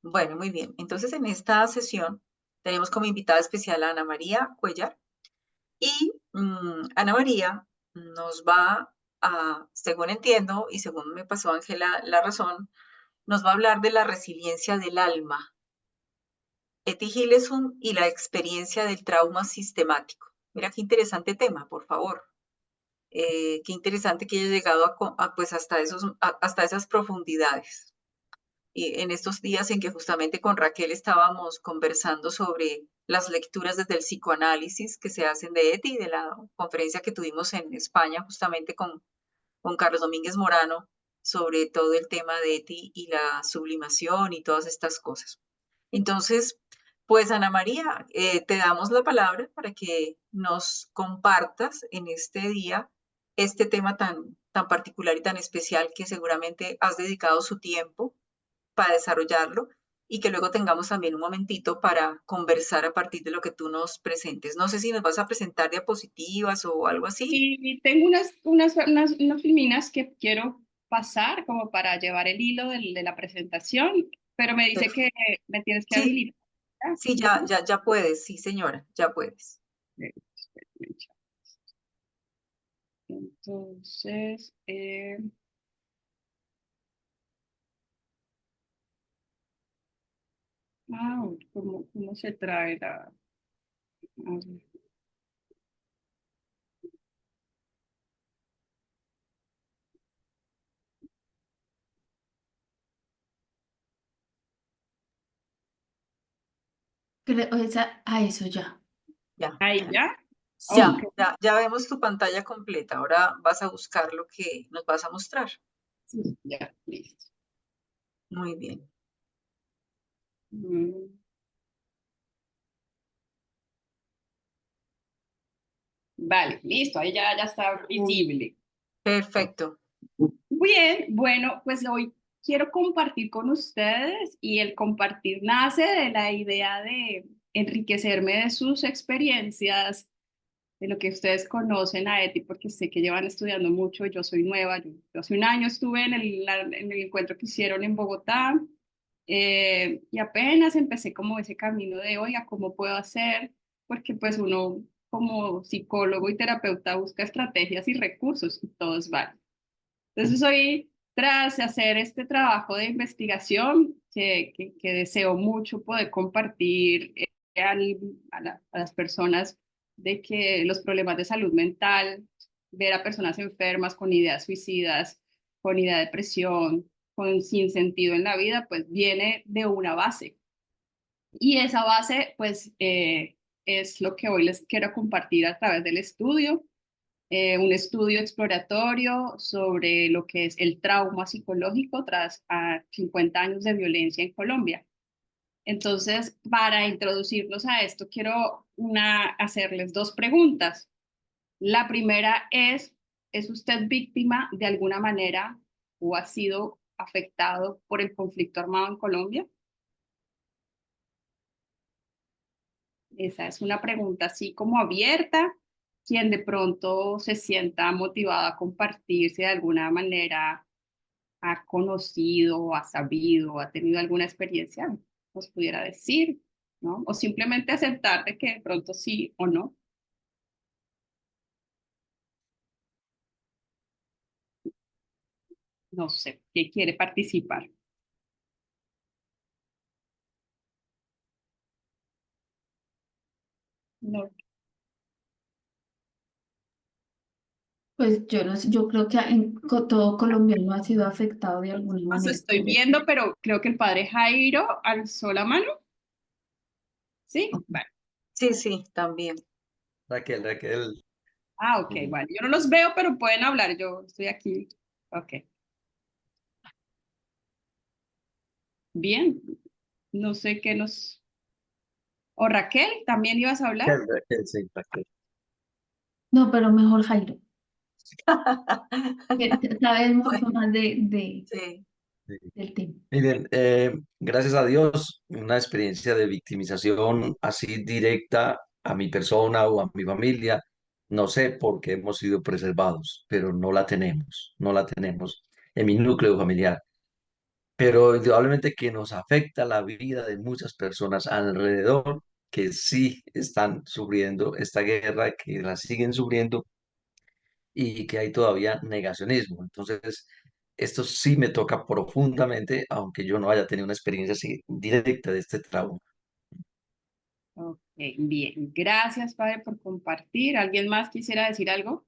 Bueno, muy bien. Entonces, en esta sesión tenemos como invitada especial a Ana María Cuellar y Ana María nos va a, según entiendo y según me pasó Ángela la razón, nos va a hablar de la resiliencia del alma, Etty Hillesum y la experiencia del trauma sistemático. Mira qué interesante tema, por favor. Qué interesante que haya llegado pues hasta esas profundidades. Y en estos días en que justamente con Raquel estábamos conversando sobre las lecturas desde el psicoanálisis que se hacen de Etty, de la conferencia que tuvimos en España justamente con Carlos Domínguez Morano sobre todo el tema de Etty y la sublimación y todas estas cosas. Entonces, pues Ana María, te damos la palabra para que nos compartas en este día este tema tan particular y tan especial que seguramente has dedicado su tiempo para desarrollarlo y que luego tengamos también un momentito para conversar a partir de lo que tú nos presentes. No sé si nos vas a presentar diapositivas o algo así. Y tengo unas filminas que quiero pasar como para llevar el hilo de la presentación, pero me dice Perf- que me tienes que Sí, habilitar. ¿Ah? sí, ya puedes, sí, señora, ya puedes. Espérame, entonces, ¿cómo se trae a ver. A eso ya. Ya, Ahí ya? Ok, Sí, ya vemos tu pantalla completa. Ahora vas a buscar lo que nos vas a mostrar. sí, ya, listo. Muy bien. Mm, Vale, listo, ahí ya está visible. Perfecto. Bien, bueno, pues hoy quiero compartir con ustedes y el compartir nace de la idea de enriquecerme de sus experiencias, de lo que ustedes conocen a Eti, porque sé que llevan estudiando mucho, yo soy nueva, yo hace un año estuve en el encuentro que hicieron en Bogotá y apenas empecé como ese camino de, oiga, ¿cómo puedo hacer? Porque pues uno como psicólogo y terapeuta busca estrategias y recursos y todos van. Entonces hoy, tras hacer este trabajo de investigación que deseo mucho poder compartir a las personas de que los problemas de salud mental, ver a personas enfermas con ideas suicidas, con idea de depresión, con sin sentido en la vida, pues viene de una base. Y esa base, pues, es lo que hoy les quiero compartir a través del estudio, un estudio exploratorio sobre lo que es el trauma psicológico tras 50 años de violencia en Colombia. Entonces, para introducirlos a esto, quiero hacerles dos preguntas. La primera ¿es usted víctima de alguna manera o ha sido afectado por el conflicto armado en Colombia? Esa es una pregunta así como abierta. Quien de pronto se sienta motivado a compartirse de alguna manera ha conocido, ha sabido, ha tenido alguna experiencia, nos pudiera decir, ¿no? O simplemente aceptar de que de pronto sí o no. No sé, ¿qué quiere participar? No, pues yo no sé, yo creo que todo colombiano ha sido afectado de alguna los manera estoy por esto. viendo, pero creo que el padre Jairo alzó la mano. ¿Sí? Vale. Sí, sí, también. Raquel. Ah, ok, Sí. vale. Yo no los veo, pero pueden hablar. Yo estoy aquí. Ok. Bien. No sé qué nos... ¿O Raquel? ¿También ibas a hablar? Raquel, sí, Raquel. No, pero mejor Jairo, que sabes mucho Bueno, más sí. Sí. del tema. Miren, gracias a Dios, una experiencia de victimización así directa a mi persona o a mi familia, no sé por qué hemos sido preservados, pero no la tenemos en mi núcleo familiar. pero indudablemente que nos afecta la vida de muchas personas alrededor que sí están sufriendo esta guerra, que la siguen sufriendo y que hay todavía negacionismo. Entonces, esto sí me toca profundamente, aunque yo no haya tenido una experiencia así directa de este trauma. Ok, bien. Gracias, padre, por compartir. ¿Alguien más quisiera decir algo?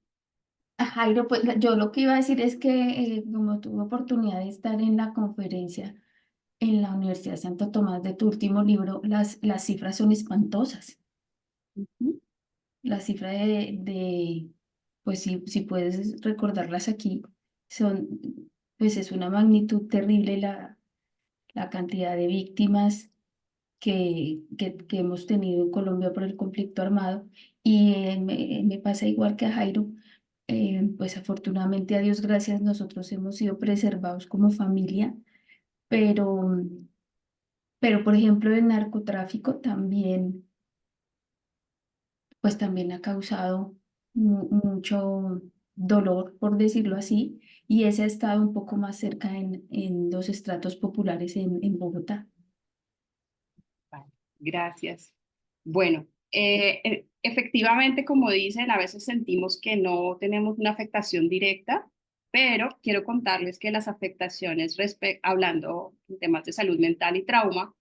Jairo, pues yo lo que iba a decir es que como tuve oportunidad de estar en la conferencia en la Universidad Santo Tomás de tu último libro, las cifras son espantosas. Ujú. La cifra pues si puedes recordarlas aquí, son, pues es una magnitud terrible la cantidad de víctimas que hemos tenido en Colombia por el conflicto armado. Y me pasa igual que a Jairo, pues afortunadamente a Dios gracias, nosotros hemos sido preservados como familia, pero, pero por ejemplo el narcotráfico también, pues también ha causado mucho dolor, por decirlo así, y ese ha estado un poco más cerca en los estratos populares en Bogotá. Vale, gracias. Bueno, efectivamente, como dicen, a veces sentimos que no tenemos una afectación directa, pero quiero contarles que las afectaciones, hablando en temas de salud mental y trauma,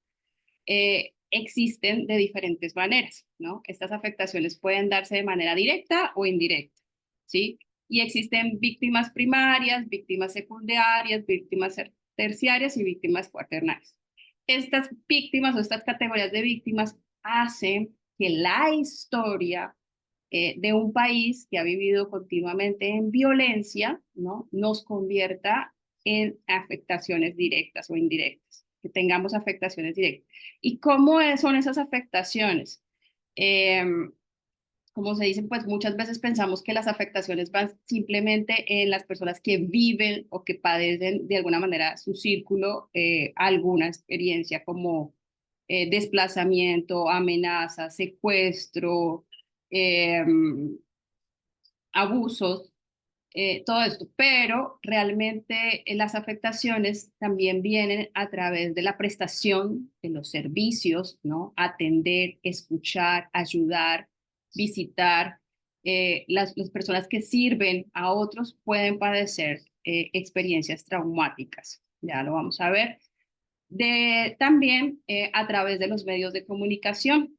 existen de diferentes maneras, ¿no? Estas afectaciones pueden darse de manera directa o indirecta, ¿sí? Y existen víctimas primarias, víctimas secundarias, víctimas terciarias y víctimas cuaternarias. Estas víctimas o estas categorías de víctimas hacen que la historia de un país que ha vivido continuamente en violencia, ¿no? Nos convierta en afectaciones directas o indirectas, que tengamos afectaciones directas. ¿Y cómo son esas afectaciones? Eh, Como se dice, pues muchas veces pensamos que las afectaciones van simplemente en las personas que viven o que padecen de alguna manera su círculo, alguna experiencia como desplazamiento, amenaza, secuestro, eh, abusos, todo esto, pero realmente las afectaciones también vienen a través de la prestación de los servicios, ¿no? Atender, escuchar, ayudar, visitar. Las personas que sirven a otros pueden padecer experiencias traumáticas, ya lo vamos a ver. También a través de los medios de comunicación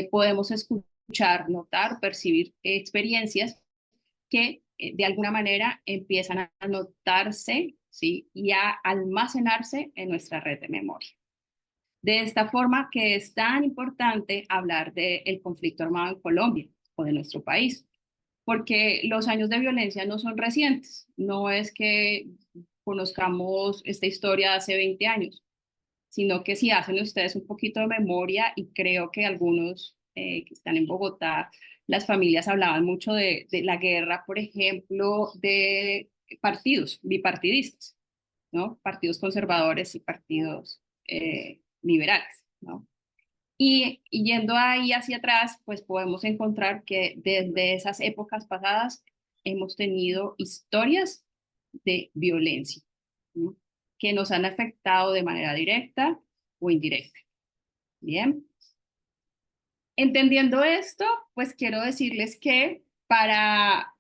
podemos escuchar, notar, percibir experiencias que de alguna manera empiezan a anotarse, ¿sí? Y a almacenarse en nuestra red de memoria. De esta forma que es tan importante hablar del conflicto armado en Colombia o de nuestro país, porque los años de violencia no son recientes, no es que conozcamos esta historia hace 20 años, sino que si hacen ustedes un poquito de memoria, y creo que algunos que están en Bogotá, las familias hablaban mucho de la guerra, por ejemplo, de partidos bipartidistas, ¿no? Partidos conservadores y partidos liberales, ¿no? Y yendo ahí hacia atrás, pues podemos encontrar que desde esas épocas pasadas hemos tenido historias de violencia, ¿no? Que nos han afectado de manera directa o indirecta. Bien, entendiendo esto, pues quiero decirles que para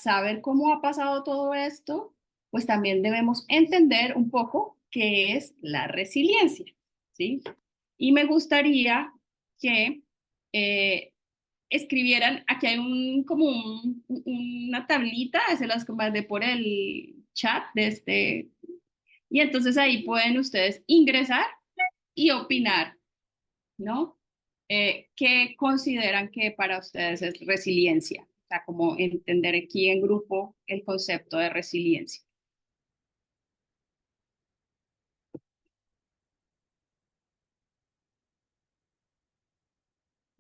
saber cómo ha pasado todo esto, pues también debemos entender un poco qué es la resiliencia, ¿sí? Y me gustaría que eh, escribieran, aquí hay una tablita, se las mandé por el chat de este, y entonces ahí pueden ustedes ingresar y opinar, ¿no? ¿Qué consideran que para ustedes es resiliencia? O sea, como entender aquí en grupo el concepto de resiliencia.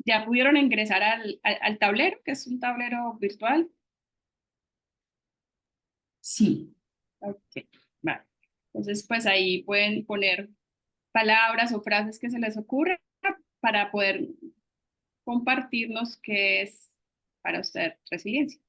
¿Ya pudieron ingresar al tablero, que es un tablero virtual? Sí. Ok, vale. Entonces, pues ahí pueden poner palabras o frases que se les ocurran para poder compartirnos qué es para usted resiliencia.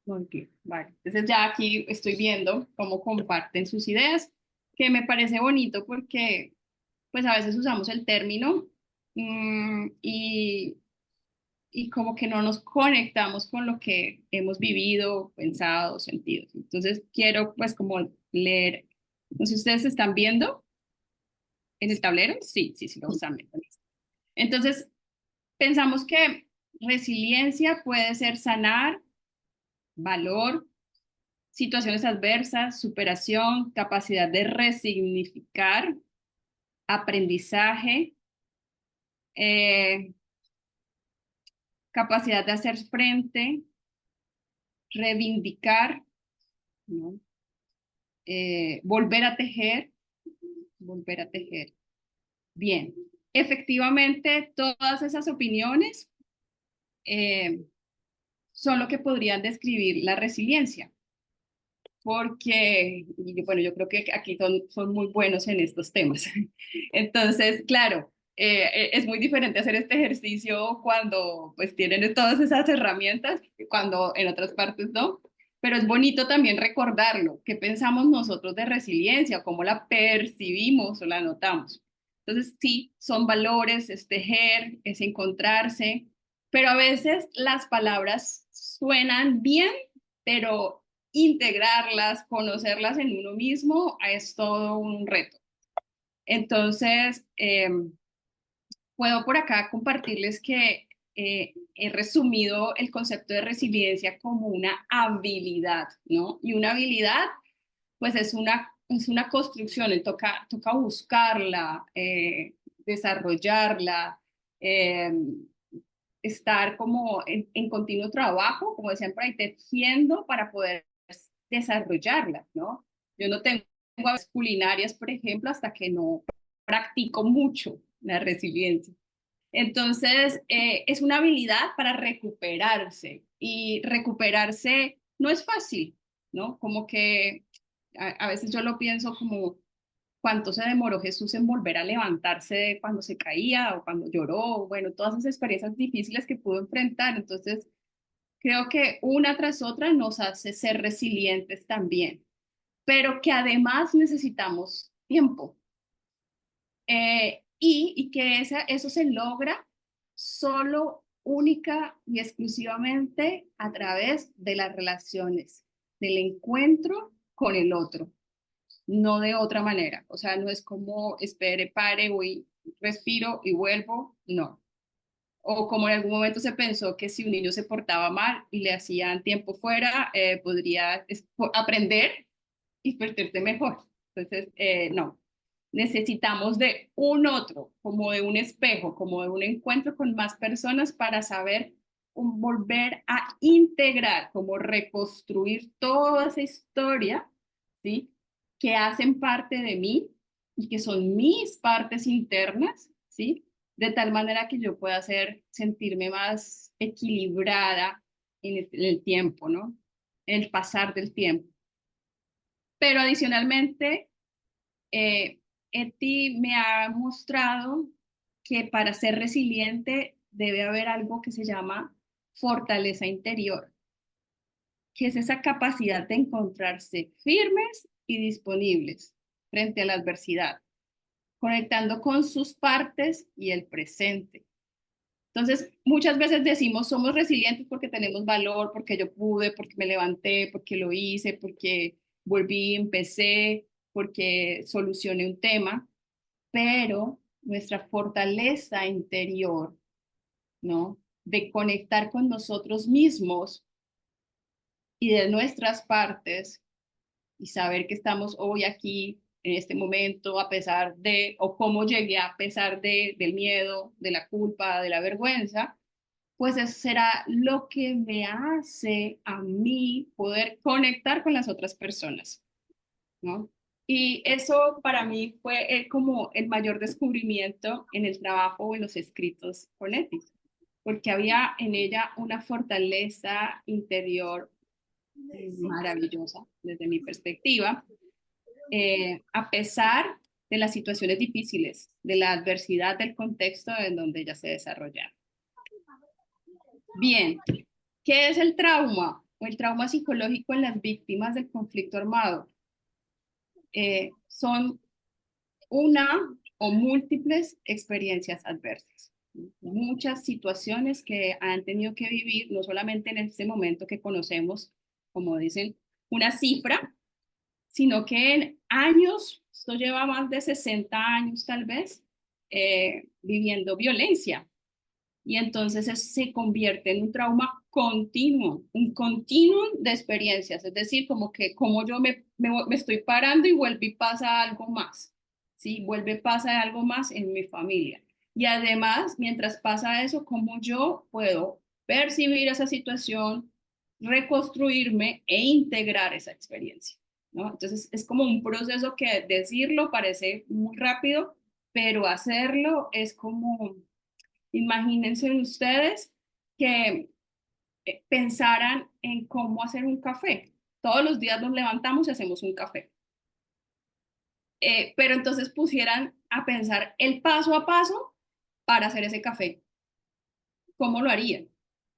Muy bien, vale. Entonces ya aquí estoy viendo cómo comparten sus ideas, que me parece bonito porque pues a veces usamos el término y como que no nos conectamos con lo que hemos vivido, pensado, sentido. Entonces quiero pues como leer, no sé si ustedes están viendo en el tablero, sí, sí, sí, lo están viendo. Entonces pensamos que resiliencia puede ser sanar, valor, situaciones adversas, superación, capacidad de resignificar, aprendizaje, eh, capacidad de hacer frente, reivindicar, ¿no? Volver a tejer, volver a tejer. Bien, efectivamente, todas esas opiniones son lo que podrían describir la resiliencia, porque, bueno, yo creo que aquí son muy buenos en estos temas. Entonces, claro, es muy diferente hacer este ejercicio cuando pues tienen todas esas herramientas, cuando en otras partes no. Pero es bonito también recordarlo, qué pensamos nosotros de resiliencia, cómo la percibimos o la notamos. Entonces, sí, son valores, es tejer, es encontrarse, pero a veces las palabras suenan bien, pero integrarlas, conocerlas en uno mismo, es todo un reto. Entonces, puedo por acá compartirles que he resumido el concepto de resiliencia como una habilidad, ¿no? Y una habilidad, pues es una construcción, toca buscarla, desarrollarla, eh, estar como en continuo trabajo, como decían por ahí, tejiendo para poder desarrollarla, ¿no? Yo no tengo culinarias, por ejemplo, hasta que no practico mucho la resiliencia. Entonces, es una habilidad para recuperarse y recuperarse no es fácil, ¿no? Como que a veces yo lo pienso como cuánto se demoró Jesús en volver a levantarse cuando se caía o cuando lloró, bueno, todas esas experiencias difíciles que pudo enfrentar. Entonces, creo que una tras otra nos hace ser resilientes también, pero que además necesitamos tiempo y que eso se logra solo, única y exclusivamente a través de las relaciones, del encuentro con el otro, no de otra manera. O sea, no es como espere, pare, voy, respiro y vuelvo, no. O como en algún momento se pensó que si un niño se portaba mal y le hacían tiempo fuera, podría aprender y vertirse mejor. Entonces, no, necesitamos de un otro, como de un espejo, como de un encuentro con más personas para saber volver a integrar, como reconstruir toda esa historia, ¿sí? Que hacen parte de mí y que son mis partes internas, ¿sí? De tal manera que yo pueda sentirme más equilibrada en el tiempo, ¿no? En el pasar del tiempo. Pero adicionalmente, Eti me ha mostrado que para ser resiliente debe haber algo que se llama fortaleza interior, que es esa capacidad de encontrarse firmes y disponibles frente a la adversidad, conectando con sus partes y el presente. Entonces, muchas veces decimos somos resilientes porque tenemos valor, porque yo pude, porque me levanté, porque lo hice, porque volví, empecé, porque solucioné un tema, pero nuestra fortaleza interior, ¿no? De conectar con nosotros mismos y de nuestras partes y saber que estamos hoy aquí en este momento, a pesar de, o cómo llegué a pesar del miedo, de la culpa, de la vergüenza, pues eso será lo que me hace a mí poder conectar con las otras personas, ¿no? Y eso para mí fue como el mayor descubrimiento en el trabajo o en los escritos fonéticos, porque había en ella una fortaleza interior maravillosa desde mi perspectiva, a pesar de las situaciones difíciles, de la adversidad del contexto en donde ella se desarrolla. Bien, ¿qué es el trauma o el trauma psicológico en las víctimas del conflicto armado? Son una o múltiples experiencias adversas, muchas situaciones que han tenido que vivir, no solamente en este momento que conocemos, como dicen, una cifra, sino que en años, esto lleva más de 60 años tal vez, viviendo violencia. Y entonces se convierte en un trauma continuo, un continuum de experiencias, es decir, como yo me estoy parando y vuelve y pasa algo más, ¿sí? Vuelve y pasa algo más en mi familia. Y además, mientras pasa eso, cómo yo puedo percibir esa situación, reconstruirme e integrar esa experiencia, ¿no? Entonces, es como un proceso que decirlo parece muy rápido, pero hacerlo es como... Imagínense ustedes que pensaran en cómo hacer un café. Todos los días nos levantamos y hacemos un café. Pero entonces pusieran a pensar el paso a paso para hacer ese café. ¿Cómo lo harían?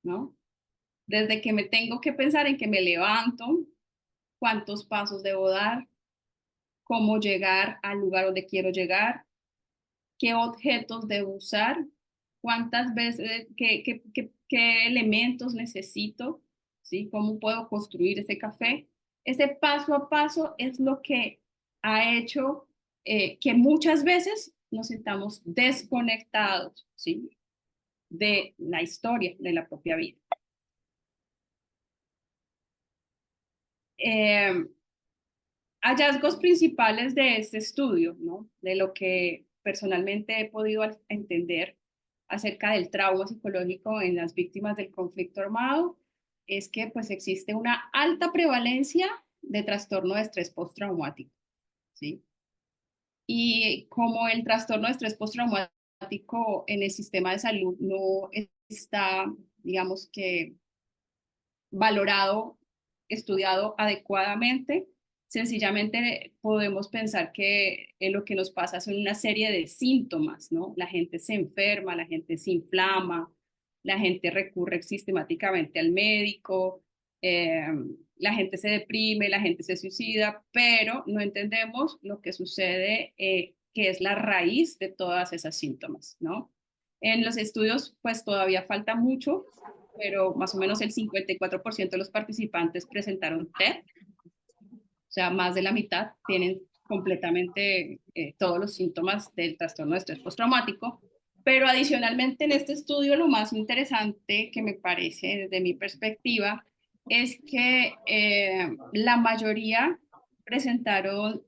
¿No? Desde que me tengo que pensar en que me levanto, cuántos pasos debo dar, cómo llegar al lugar donde quiero llegar, qué objetos debo usar, cuántas veces, qué elementos necesito, ¿sí? Cómo puedo construir ese café. Ese paso a paso es lo que ha hecho que muchas veces nos sintamos desconectados, ¿sí? De la historia, de la propia vida. Hallazgos principales de este estudio, ¿no? De lo que personalmente he podido entender acerca del trauma psicológico en las víctimas del conflicto armado, es que pues existe una alta prevalencia de trastorno de estrés postraumático, ¿sí? Y como el trastorno de estrés postraumático en el sistema de salud no está, digamos que, valorado, estudiado adecuadamente, sencillamente podemos pensar que lo que nos pasa son una serie de síntomas, ¿no? La gente se enferma, la gente se inflama, la gente recurre sistemáticamente al médico, la gente se deprime, la gente se suicida, pero no entendemos lo que sucede, que es la raíz de todas esas síntomas, ¿no? En los estudios, pues todavía falta mucho, pero más o menos el 54% de los participantes presentaron TED, o sea, más de la mitad tienen completamente todos los síntomas del trastorno de estrés postraumático, pero adicionalmente en este estudio lo más interesante que me parece desde mi perspectiva es que la mayoría presentaron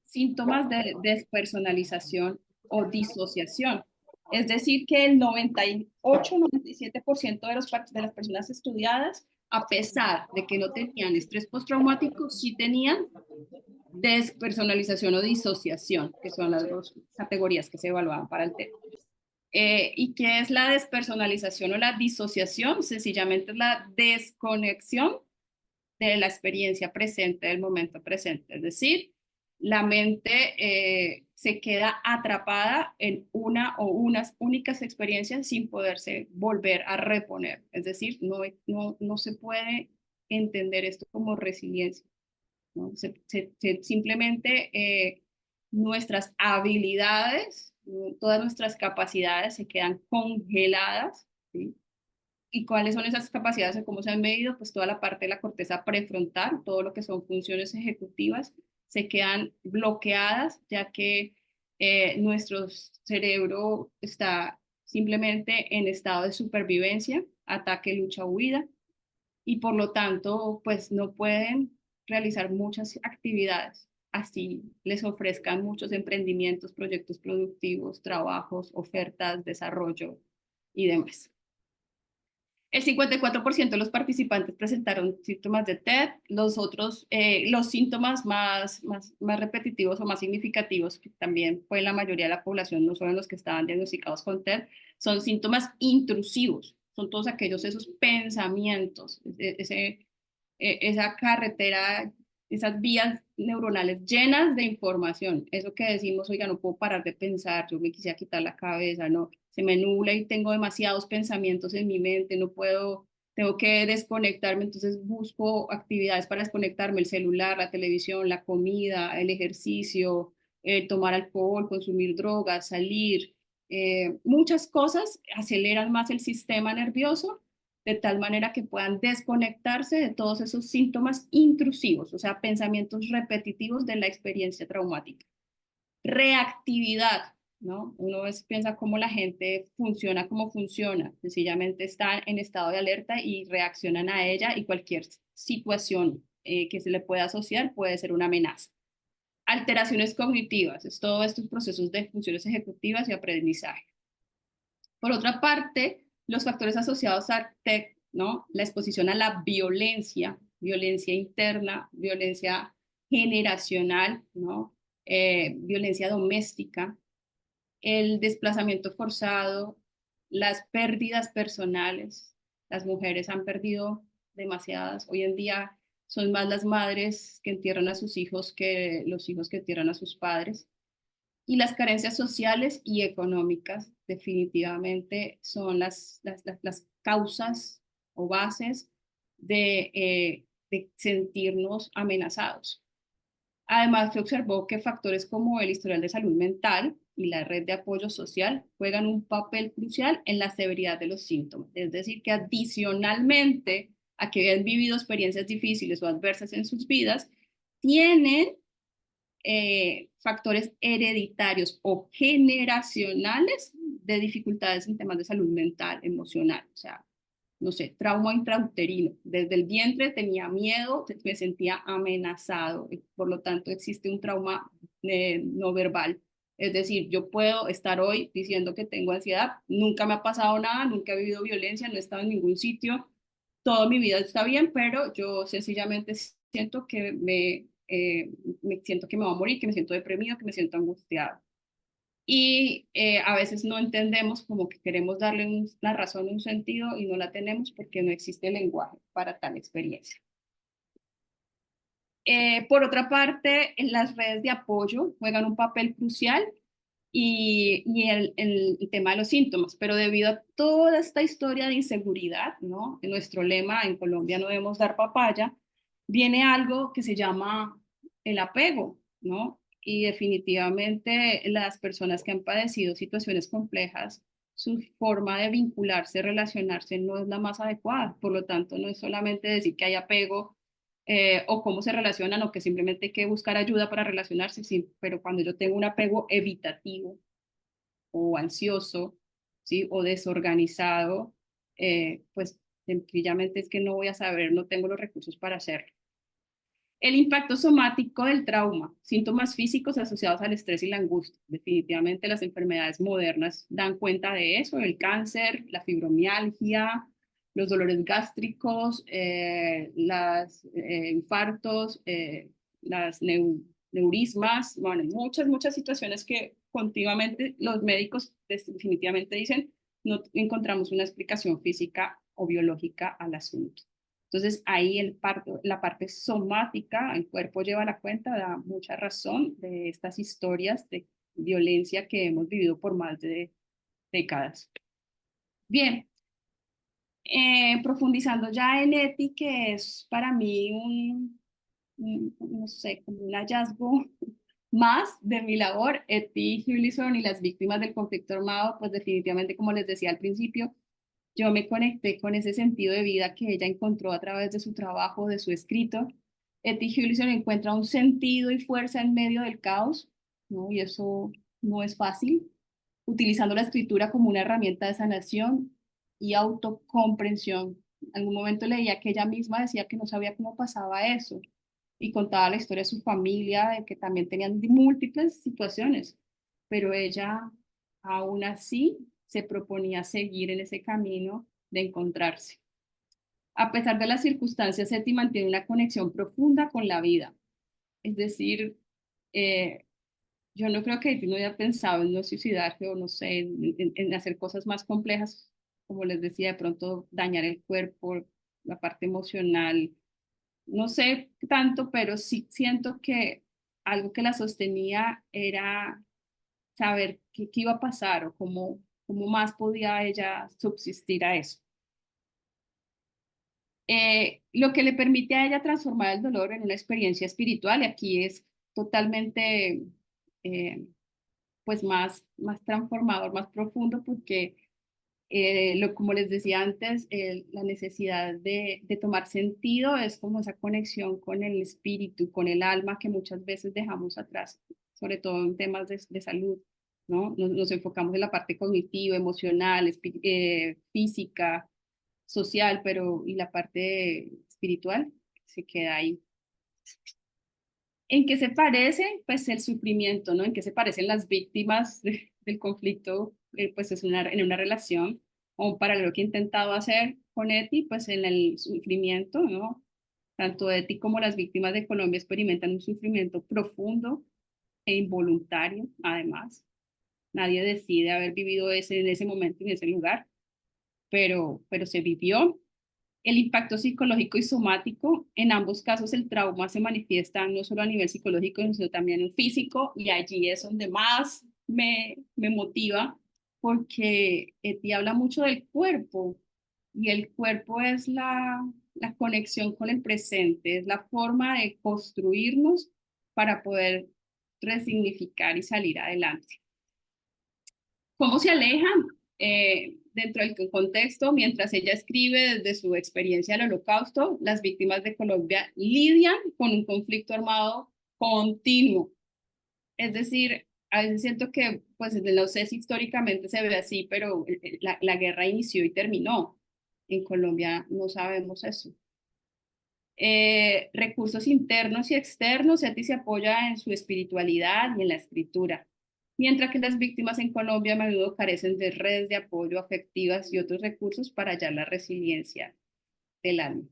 síntomas de despersonalización o disociación. Es decir, que el 98-97% de las personas estudiadas, a pesar de que no tenían estrés postraumático, sí tenían despersonalización o disociación, que son las dos categorías que se evaluaban para el TED. ¿Y qué es la despersonalización o la disociación? Sencillamente es la desconexión de la experiencia presente, del momento presente. Es decir, la mente se queda atrapada en una o unas únicas experiencias sin poderse volver a reponer. Es decir, no se puede entender esto como resiliencia, ¿no? Simplemente nuestras habilidades, todas nuestras capacidades se quedan congeladas, ¿sí? ¿Y cuáles son esas capacidades y cómo se han medido? Pues toda la parte de la corteza prefrontal, todo lo que son funciones ejecutivas, se quedan bloqueadas, ya que nuestro cerebro está simplemente en estado de supervivencia, ataque, lucha, huida, y por lo tanto, pues no pueden realizar muchas actividades. así les ofrezcan muchos emprendimientos, proyectos productivos, trabajos, ofertas, desarrollo y demás. El 54% de los participantes presentaron síntomas de TED. Los síntomas más repetitivos o más significativos, que también fue la mayoría de la población, no solo los que estaban diagnosticados con TED, son síntomas intrusivos. Son todos esos pensamientos, esa carretera, esas vías neuronales llenas de información. Eso que decimos, oiga, no puedo parar de pensar, yo me quisiera quitar la cabeza, no, se me nubla y tengo demasiados pensamientos en mi mente, no puedo, tengo que desconectarme, entonces busco actividades para desconectarme, el celular, la televisión, la comida, el ejercicio, tomar alcohol, consumir drogas, salir. Muchas cosas aceleran más el sistema nervioso de tal manera que puedan desconectarse de todos esos síntomas intrusivos, o sea, pensamientos repetitivos de la experiencia traumática. Reactividad, ¿no? Uno piensa cómo la gente funciona, cómo funciona, sencillamente están en estado de alerta y reaccionan a ella, y cualquier situación que se le pueda asociar puede ser una amenaza. Alteraciones cognitivas, es todos estos procesos de funciones ejecutivas y aprendizaje. Por otra parte, los factores asociados a TEC, ¿no? La exposición a la violencia, violencia interna, violencia generacional, ¿no? Violencia doméstica, el desplazamiento forzado, las pérdidas personales. Las mujeres han perdido demasiadas. Hoy en día son más las madres que entierran a sus hijos que los hijos que entierran a sus padres. Y las carencias sociales y económicas definitivamente son las causas o bases de sentirnos amenazados. Además, se observó que factores como el historial de salud mental y la red de apoyo social juegan un papel crucial en la severidad de los síntomas. Es decir, que adicionalmente a que han vivido experiencias difíciles o adversas en sus vidas, tienen factores hereditarios o generacionales de dificultades en temas de salud mental, emocional. O sea, no sé, trauma intrauterino. Desde el vientre tenía miedo, me sentía amenazado. Por lo tanto, existe un trauma no verbal. Es decir, yo puedo estar hoy diciendo que tengo ansiedad, nunca me ha pasado nada, nunca he vivido violencia, no he estado en ningún sitio, toda mi vida está bien, pero yo sencillamente siento que me siento que me voy a morir, que me siento deprimido, que me siento angustiado. Y a veces no entendemos, como que queremos darle una razón, un sentido, y no la tenemos porque no existe lenguaje para tal experiencia. Por otra parte, las redes de apoyo juegan un papel crucial y el tema de los síntomas, pero debido a toda esta historia de inseguridad, ¿no? En nuestro lema en Colombia no debemos dar papaya, viene algo que se llama el apego, ¿no? Y definitivamente las personas que han padecido situaciones complejas, su forma de vincularse, relacionarse no es la más adecuada. Por lo tanto, no es solamente decir que hay apego o cómo se relacionan o que simplemente hay que buscar ayuda para relacionarse, sí, pero cuando yo tengo un apego evitativo o ansioso, ¿sí? O desorganizado, pues sencillamente es que no voy a saber, no tengo los recursos para hacerlo. El impacto somático del trauma, síntomas físicos asociados al estrés y la angustia. Definitivamente las enfermedades modernas dan cuenta de eso, el cáncer, la fibromialgia, los dolores gástricos, los infartos, las neurismas, bueno, muchas situaciones que continuamente los médicos definitivamente dicen no encontramos una explicación física o biológica al asunto. Entonces ahí la parte somática, el cuerpo lleva la cuenta, da mucha razón de estas historias de violencia que hemos vivido por más de décadas. Bien, profundizando ya en ETI, que es para mí no sé, como un hallazgo más de mi labor. Etty Hewlison y las víctimas del conflicto armado, pues definitivamente, como les decía al principio, yo me conecté con ese sentido de vida que ella encontró a través de su trabajo, de su escrito. Etty Hewlison encuentra un sentido y fuerza en medio del caos, ¿no? Y eso no es fácil, utilizando la escritura como una herramienta de sanación y autocomprensión. En algún momento leía que ella misma decía que no sabía cómo pasaba eso. y contaba la historia de su familia, de que también tenían múltiples situaciones, pero ella aún así se proponía seguir en ese camino de encontrarse. A pesar de las circunstancias, Eti mantiene una conexión profunda con la vida. Es decir, eh, yo no creo que Eti no haya pensado en no suicidarse o no sé, en hacer cosas más complejas, como les decía, de pronto dañar el cuerpo, la parte emocional, no sé tanto, pero sí siento que algo que la sostenía era saber qué iba a pasar o cómo más podía ella subsistir a eso. Lo que le permite a ella transformar el dolor en una experiencia espiritual, y aquí es totalmente eh, pues más transformador, más profundo, porque como les decía antes, la necesidad de tomar sentido es como esa conexión con el espíritu, con el alma que muchas veces dejamos atrás, sobre todo en temas de salud, ¿no? Nos enfocamos en la parte cognitiva, emocional, física, social, pero y la parte espiritual se queda ahí. ¿En qué se parece? Pues el sufrimiento, ¿no? ¿En qué se parecen las víctimas del conflicto? Pues es en una relación, o un paralelo que he intentado hacer con Eti, pues en el sufrimiento, ¿no? Tanto Eti como las víctimas de Colombia experimentan un sufrimiento profundo e involuntario, además. Nadie decide haber vivido en ese momento, en ese lugar, pero se vivió. El impacto psicológico y somático, en ambos casos el trauma se manifiesta no solo a nivel psicológico, sino también en físico, y allí es donde más me motiva, porque Eti habla mucho del cuerpo, y el cuerpo es la conexión con el presente, es la forma de construirnos para poder resignificar y salir adelante. ¿Cómo se alejan? Dentro del contexto, mientras ella escribe desde su experiencia del Holocausto, las víctimas de Colombia lidian con un conflicto armado continuo. Es decir, a veces siento que, pues no sé si históricamente se ve así, pero la guerra inició y terminó. En Colombia no sabemos eso. Recursos internos y externos, Eti se apoya en su espiritualidad y en la escritura, mientras que las víctimas en Colombia a menudo carecen de redes de apoyo afectivas y otros recursos para hallar la resiliencia del alma.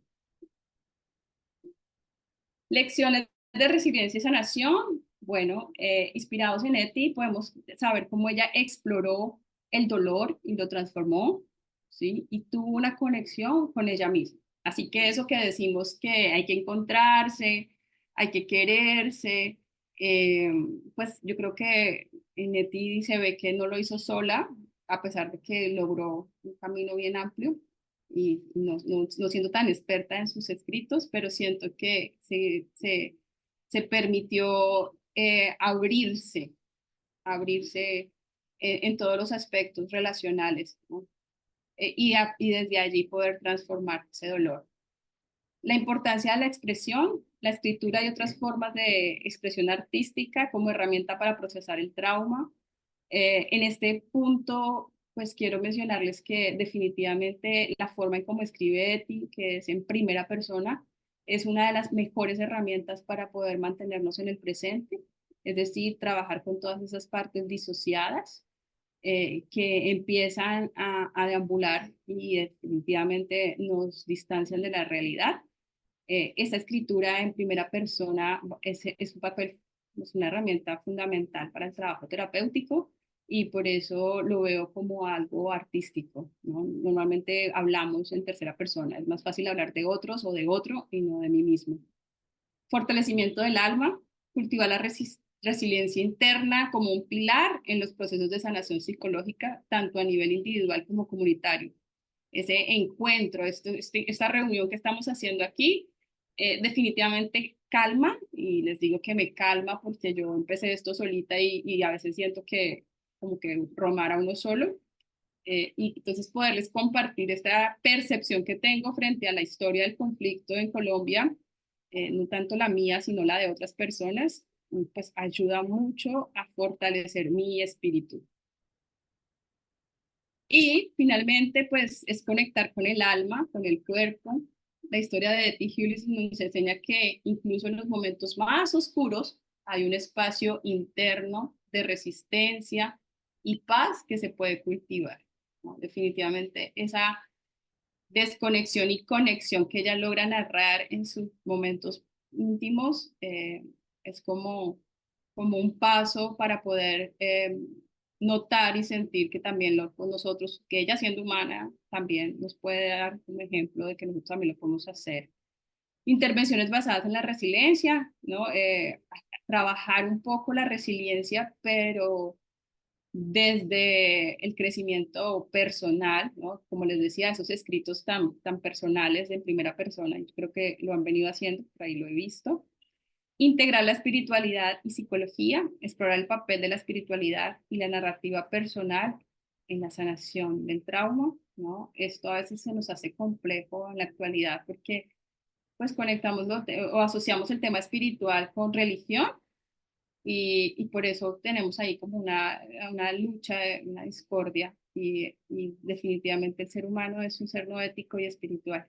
Lecciones de resiliencia y sanación. Bueno, inspirados en Eti, podemos saber cómo ella exploró el dolor y lo transformó, ¿sí? Y tuvo una conexión con ella misma. Así que eso que decimos que hay que encontrarse, hay que quererse, eh, pues yo creo que en Eti se ve que no lo hizo sola, a pesar de que logró un camino bien amplio y no siendo tan experta en sus escritos, pero siento que se permitió abrirse en todos los aspectos relacionales, ¿no? Y desde allí poder transformar ese dolor. La importancia de la expresión, la escritura y otras formas de expresión artística como herramienta para procesar el trauma. En este punto, pues quiero mencionarles que definitivamente la forma en cómo escribe Eti, que es en primera persona, es una de las mejores herramientas para poder mantenernos en el presente, es decir, trabajar con todas esas partes disociadas que empiezan a deambular y definitivamente nos distancian de la realidad. Esta escritura en primera persona es un papel, es una herramienta fundamental para el trabajo terapéutico y por eso lo veo como algo artístico, ¿no? Normalmente hablamos en tercera persona, es más fácil hablar de otros o de otro y no de mí mismo. Fortalecimiento del alma, cultivar la resiliencia interna como un pilar en los procesos de sanación psicológica, tanto a nivel individual como comunitario. Ese encuentro, esta reunión que estamos haciendo aquí, definitivamente calma, y les digo que me calma porque yo empecé esto solita y a veces siento que como que romara uno solo. Y entonces poderles compartir esta percepción que tengo frente a la historia del conflicto en Colombia, no tanto la mía, sino la de otras personas, pues ayuda mucho a fortalecer mi espíritu. Y finalmente, pues es conectar con el alma, con el cuerpo, la historia de Etty Hughes nos enseña que incluso en los momentos más oscuros hay un espacio interno de resistencia y paz que se puede cultivar, ¿no? Definitivamente esa desconexión y conexión que ella logra narrar en sus momentos íntimos es como un paso para poder notar y sentir que también nosotros, que ella siendo humana, también nos puede dar un ejemplo de que nosotros también lo podemos hacer. Intervenciones basadas en la resiliencia, ¿no? Trabajar un poco la resiliencia, pero desde el crecimiento personal, ¿no? Como les decía, esos escritos tan personales en primera persona, yo creo que lo han venido haciendo, por ahí lo he visto. Integrar la espiritualidad y psicología, explorar el papel de la espiritualidad y la narrativa personal en la sanación del trauma, ¿no? Esto a veces se nos hace complejo en la actualidad porque pues conectamos o asociamos el tema espiritual con religión y por eso tenemos ahí como una lucha, una discordia y definitivamente el ser humano es un ser no ético y espiritual.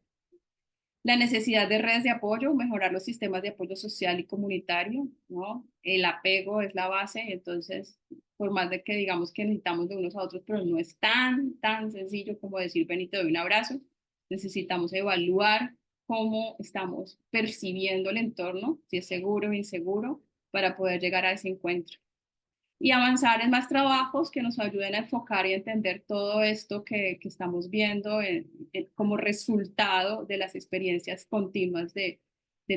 La necesidad de redes de apoyo, mejorar los sistemas de apoyo social y comunitario, ¿no? El apego es la base, entonces, por más de que digamos que necesitamos de unos a otros, pero no es tan sencillo como decir, ven y te doy un abrazo, necesitamos evaluar cómo estamos percibiendo el entorno, si es seguro o inseguro, para poder llegar a ese encuentro y avanzar en más trabajos que nos ayuden a enfocar y entender todo esto que estamos viendo como resultado de las experiencias continuas de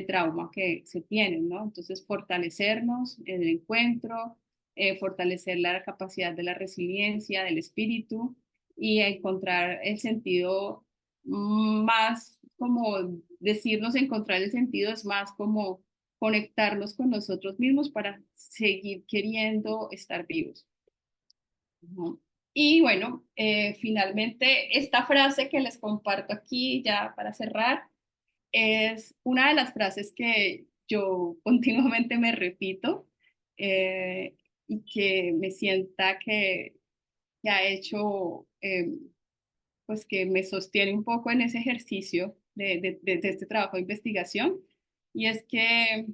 trauma que se tienen, ¿no? Entonces, fortalecernos en el encuentro, fortalecer la capacidad de la resiliencia, del espíritu y encontrar el sentido más como decirnos encontrar el sentido es más como conectarnos con nosotros mismos para seguir queriendo estar vivos. ¿No? Y bueno, finalmente esta frase que les comparto aquí ya para cerrar es una de las frases que yo continuamente me repito y que me sienta que ha hecho, pues que me sostiene un poco en ese ejercicio de este trabajo de investigación. Y es que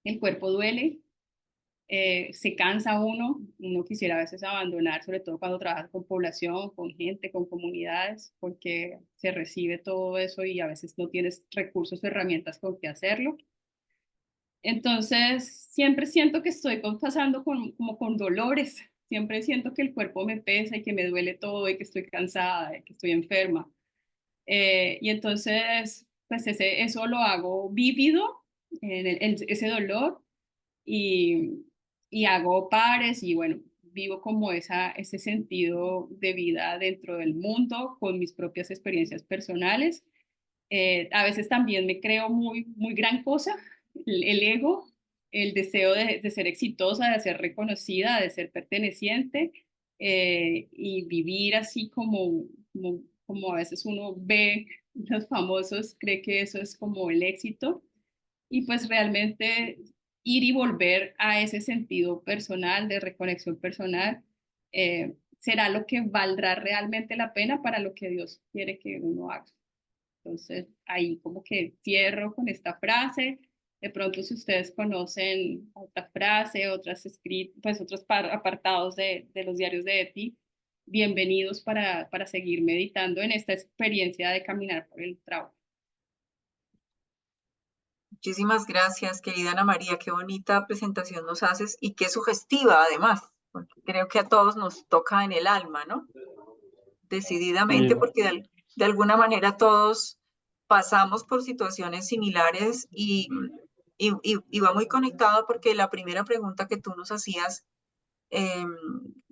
el cuerpo duele, se cansa uno quisiera a veces abandonar, sobre todo cuando trabajas con población, con gente, con comunidades, porque se recibe todo eso y a veces no tienes recursos o herramientas con qué hacerlo. Entonces, siempre siento que estoy pasando como con dolores, siempre siento que el cuerpo me pesa y que me duele todo y que estoy cansada, y que estoy enferma. Y entonces, pues eso lo hago vívido, ese dolor, y, y hago pares y bueno, vivo como ese sentido de vida dentro del mundo con mis propias experiencias personales. A veces también me creo muy gran cosa, el ego, el deseo de ser exitosa, de ser reconocida, de ser perteneciente y vivir así como a veces uno ve los famosos, cree que eso es como el éxito y pues realmente ir y volver a ese sentido personal, de reconexión personal, será lo que valdrá realmente la pena para lo que Dios quiere que uno haga. Entonces, ahí como que cierro con esta frase. De pronto, si ustedes conocen otra frase, pues otros apartados de los diarios de Etty, bienvenidos para seguir meditando en esta experiencia de caminar por el trabajo. Muchísimas gracias, querida Ana María. Qué bonita presentación nos haces y qué sugestiva además, porque creo que a todos nos toca en el alma, ¿no? Decididamente, porque de alguna manera todos pasamos por situaciones similares y va muy conectado porque la primera pregunta que tú nos hacías,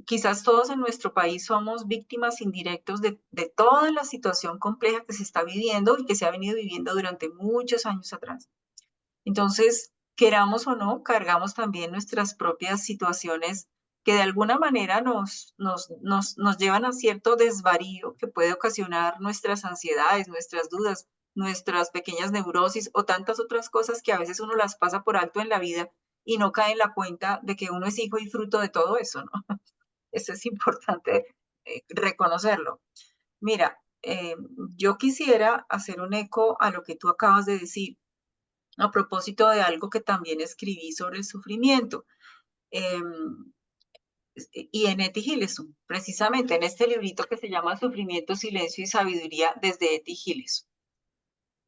quizás todos en nuestro país somos víctimas indirectos de toda la situación compleja que se está viviendo y que se ha venido viviendo durante muchos años atrás. Entonces, queramos o no, cargamos también nuestras propias situaciones que de alguna manera nos llevan a cierto desvarío que puede ocasionar nuestras ansiedades, nuestras dudas, nuestras pequeñas neurosis o tantas otras cosas que a veces uno las pasa por alto en la vida y no cae en la cuenta de que uno es hijo y fruto de todo eso, ¿no? Eso es importante reconocerlo. Mira, yo quisiera hacer un eco a lo que tú acabas de decir, a propósito de algo que también escribí sobre el sufrimiento. Em, y en Etty Hillesum, precisamente en este librito que se llama Sufrimiento, Silencio y Sabiduría desde Etty Hillesum.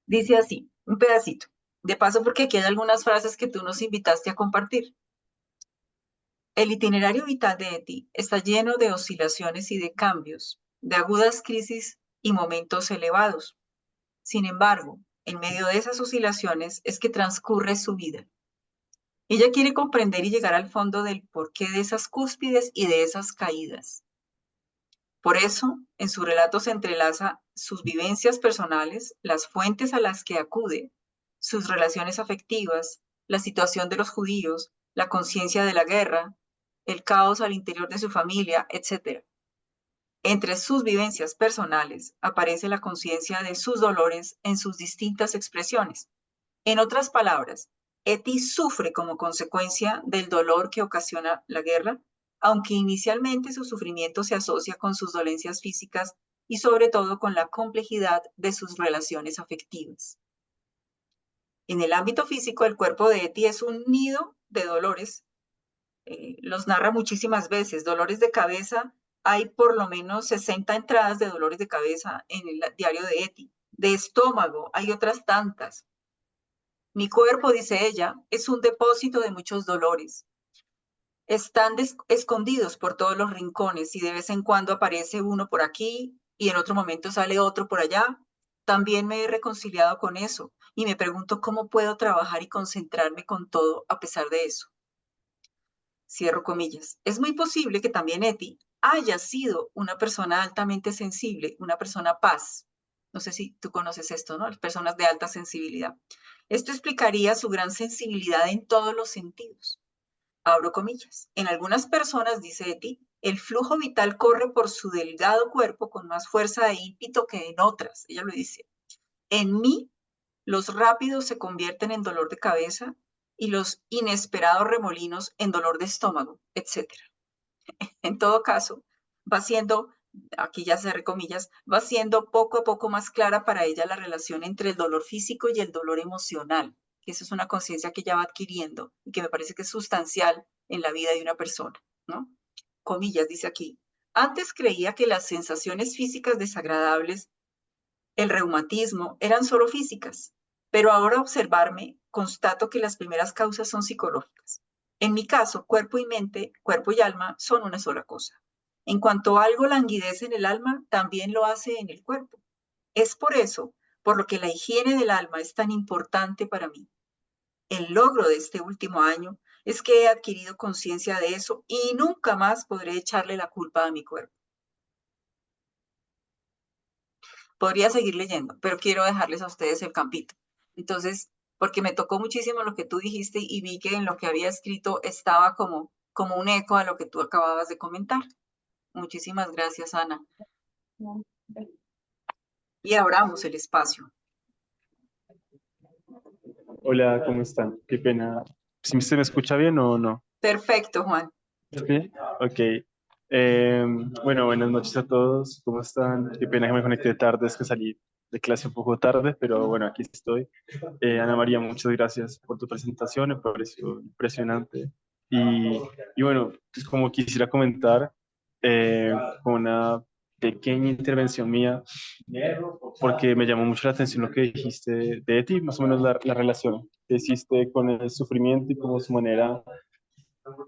Dice así, un pedacito, de paso porque aquí hay algunas frases que tú nos invitaste a compartir. El itinerario vital de Etty está lleno de oscilaciones y de cambios, de agudas crisis y momentos elevados. Sin embargo, en medio de esas oscilaciones es que transcurre su vida. Ella quiere comprender y llegar al fondo del porqué de esas cúspides y de esas caídas. Por eso, en su relato se entrelaza sus vivencias personales, las fuentes a las que acude, sus relaciones afectivas, la situación de los judíos, la conciencia de la guerra, el caos al interior de su familia, etc. Entre sus vivencias personales aparece la conciencia de sus dolores en sus distintas expresiones. En otras palabras, Etty sufre como consecuencia del dolor que ocasiona la guerra, aunque inicialmente su sufrimiento se asocia con sus dolencias físicas y sobre todo con la complejidad de sus relaciones afectivas. En el ámbito físico, el cuerpo de Etty es un nido de dolores. Los narra muchísimas veces. Dolores de cabeza, hay por lo menos 60 entradas de dolores de cabeza en el diario de Etty. De estómago, hay otras tantas. Mi cuerpo, dice ella, es un depósito de muchos dolores. Están escondidos por todos los rincones y de vez en cuando aparece uno por aquí y en otro momento sale otro por allá. También me he reconciliado con eso y me pregunto cómo puedo trabajar y concentrarme con todo a pesar de eso. Cierro comillas. Es muy posible que también Etty haya sido una persona altamente sensible, una persona paz. No sé si tú conoces esto, ¿no? Las personas de alta sensibilidad. Esto explicaría su gran sensibilidad en todos los sentidos. Abro comillas. En algunas personas, dice Etty, el flujo vital corre por su delgado cuerpo con más fuerza e ímpetu que en otras. Ella lo dice. En mí, los rápidos se convierten en dolor de cabeza y los inesperados remolinos en dolor de estómago, etc. En todo caso, va siendo, aquí ya cerré comillas, va siendo poco a poco más clara para ella la relación entre el dolor físico y el dolor emocional, que eso es una conciencia que ella va adquiriendo y que me parece que es sustancial en la vida de una persona, ¿no? Comillas, dice aquí. Antes creía que las sensaciones físicas desagradables, el reumatismo, eran solo físicas, pero ahora observarme, constato que las primeras causas son psicológicas. En mi caso, cuerpo y mente, cuerpo y alma son una sola cosa. En cuanto algo languidece en el alma, también lo hace en el cuerpo. Es por eso, por lo que la higiene del alma es tan importante para mí. El logro de este último año es que he adquirido conciencia de eso y nunca más podré echarle la culpa a mi cuerpo. Podría seguir leyendo, pero quiero dejarles a ustedes el campito. Entonces, porque me tocó muchísimo lo que tú dijiste y vi que en lo que había escrito estaba como un eco a lo que tú acababas de comentar. Muchísimas gracias, Ana. Y abramos el espacio. Hola, ¿cómo están? Qué pena. ¿Si se me escucha bien o no? Perfecto, Juan. Sí, ok. Bueno, buenas noches a todos. ¿Cómo están? Qué pena que me conecté tarde, es que salí de clase un poco tarde, pero bueno, aquí estoy. Ana María, muchas gracias por tu presentación, me pareció impresionante. Y bueno, pues como quisiera comentar, con una pequeña intervención mía, porque me llamó mucho la atención lo que dijiste de ti, más o menos la relación que hiciste con el sufrimiento y como su manera,